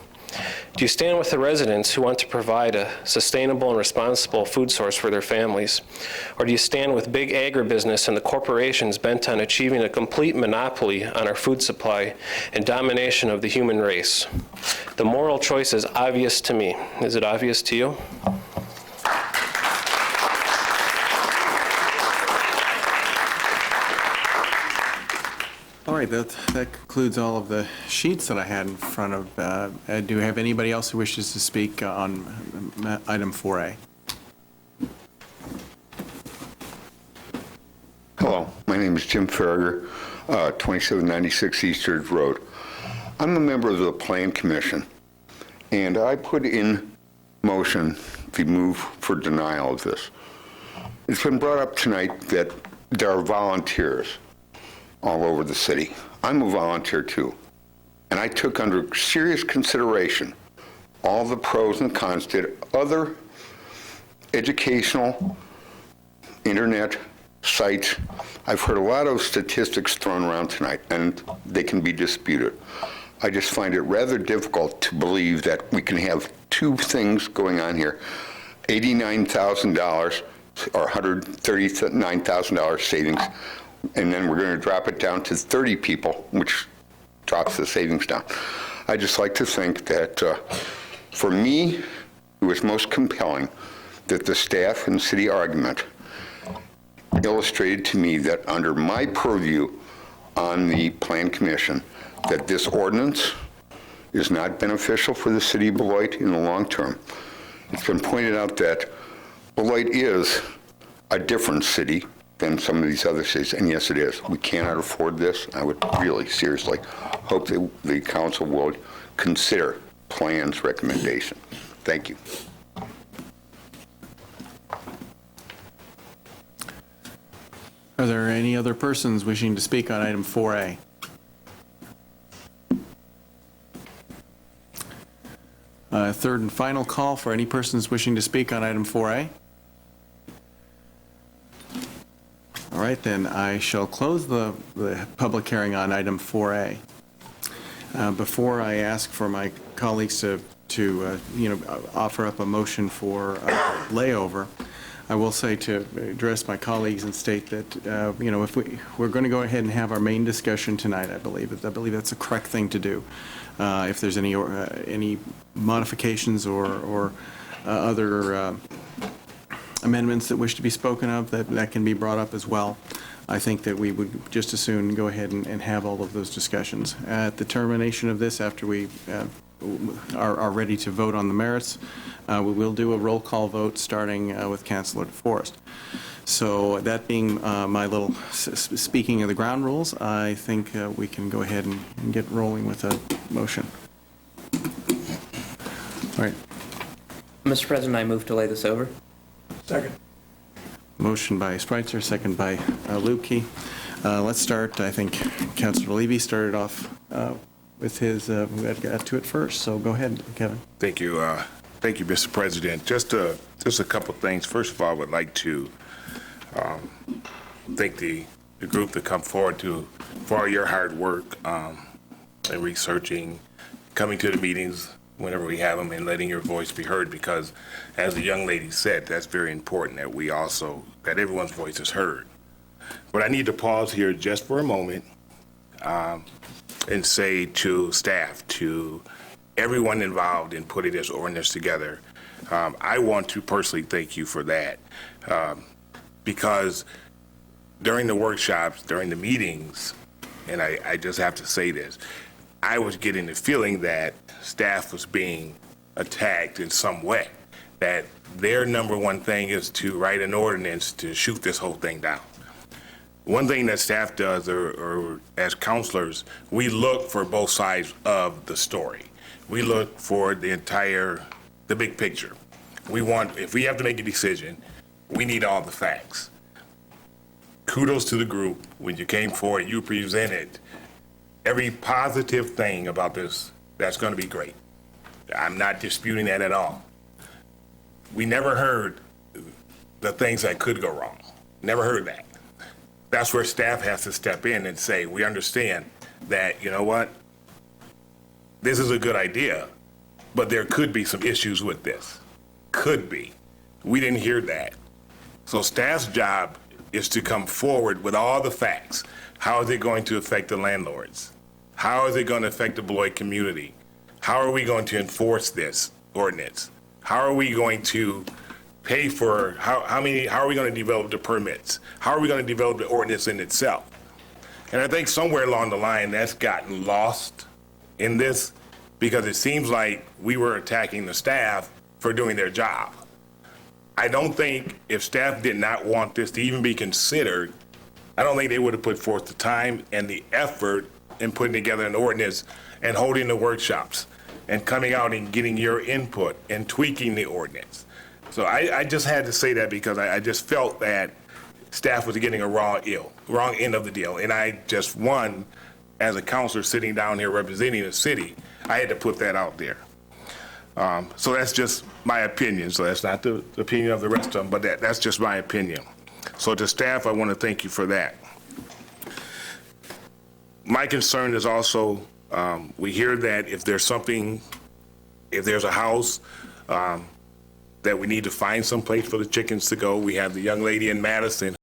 Do you stand with the residents who want to provide a sustainable and responsible food source for their families? Or do you stand with big agribusiness and the corporations bent on achieving a complete monopoly on our food supply and domination of the human race? The moral choice is obvious to me. Is it obvious to you? All right, that concludes all of the sheets that I had in front of. Do we have anybody else who wishes to speak on item 4A? Hello, my name is Jim Farragher, 2796 East Ridge Road. I'm a member of the Plan Commission, and I put in motion the move for denial of this. It's been brought up tonight that there are volunteers all over the city. I'm a volunteer too, and I took under serious consideration all the pros and cons, did other educational internet sites. I've heard a lot of statistics thrown around tonight, and they can be disputed. I just find it rather difficult to believe that we can have two things going on here. $89,000 or $139,000 savings, and then we're going to drop it down to 30 people, which drops the savings down. I just like to think that, for me, it was most compelling that the staff and city argument illustrated to me that under my purview on the Plan Commission, that this ordinance is not beneficial for the city of Beloit in the long term. It's been pointed out that Beloit is a different city than some of these other cities, and yes, it is. We cannot afford this. I would really seriously hope that the council would consider Plan's recommendation. Thank you. Are there any other persons wishing to speak on item 4A? Third and final call for any persons wishing to speak on item 4A. All right, then I shall close the public hearing on item 4A. Before I ask for my colleagues to offer up a motion for layover, I will say to address my colleagues and state that, you know, if we're going to go ahead and have our main discussion tonight, I believe that's the correct thing to do. If there's any modifications or other amendments that wish to be spoken of, that can be brought up as well. I think that we would just as soon go ahead and have all of those discussions. At the termination of this, after we are ready to vote on the merits, we will do a roll call vote starting with Councilor DeForest. So that being my little speaking of the ground rules, I think we can go ahead and get rolling with a motion. All right. Mr. President, I move to lay this over. Second. Motion by Spreitzer, second by Lubke. Let's start. I think Councilor Levy started off with his, got to it first, so go ahead, Kevin. Thank you. Thank you, Mr. President. Just a couple things. First of all, I would like to thank the group that come forward for all your hard work in researching, coming to the meetings whenever we have them, and letting your voice be heard, because as the young lady said, that's very important that everyone's voice is heard. But I need to pause here just for a moment and say to staff, to everyone involved in putting this ordinance together, I want to personally thank you for that, because during the workshops, during the meetings, and I just have to say this, I was getting the feeling that staff was being attacked in some way, that their number one thing is to write an ordinance to shoot this whole thing down. One thing that staff does, or as counselors, we look for both sides of the story. We look for the big picture. If we have to make a decision, we need all the facts. Kudos to the group. When you came forward, you presented every positive thing about this. That's going to be great. I'm not disputing that at all. We never heard the things that could go wrong. Never heard that. That's where staff has to step in and say, we understand that, you know what, this is a good idea, but there could be some issues with this. Could be. We didn't hear that. So staff's job is to come forward with all the facts. How is it going to affect the landlords? How is it going to affect the Beloit community? How are we going to enforce this ordinance? How are we going to pay for, how are we going to develop the permits? How are we going to develop the ordinance in itself? And I think somewhere along the line that's gotten lost in this, because it seems like we were attacking the staff for doing their job. I don't think if staff did not want this to even be considered, I don't think they would have put forth the time and the effort in putting together an ordinance and holding the workshops and coming out and getting your input and tweaking the ordinance. So I just had to say that because I just felt that staff was getting a wrong end of the deal. And I just, as a counselor sitting down here representing the city, I had to put that out there. So that's just my opinion. So that's not the opinion of the rest of them, but that's just my opinion. So to staff, I want to thank you for that. My concern is also, we hear that if there's a house that we need to find some place for the chickens to go, we have the young lady in Madison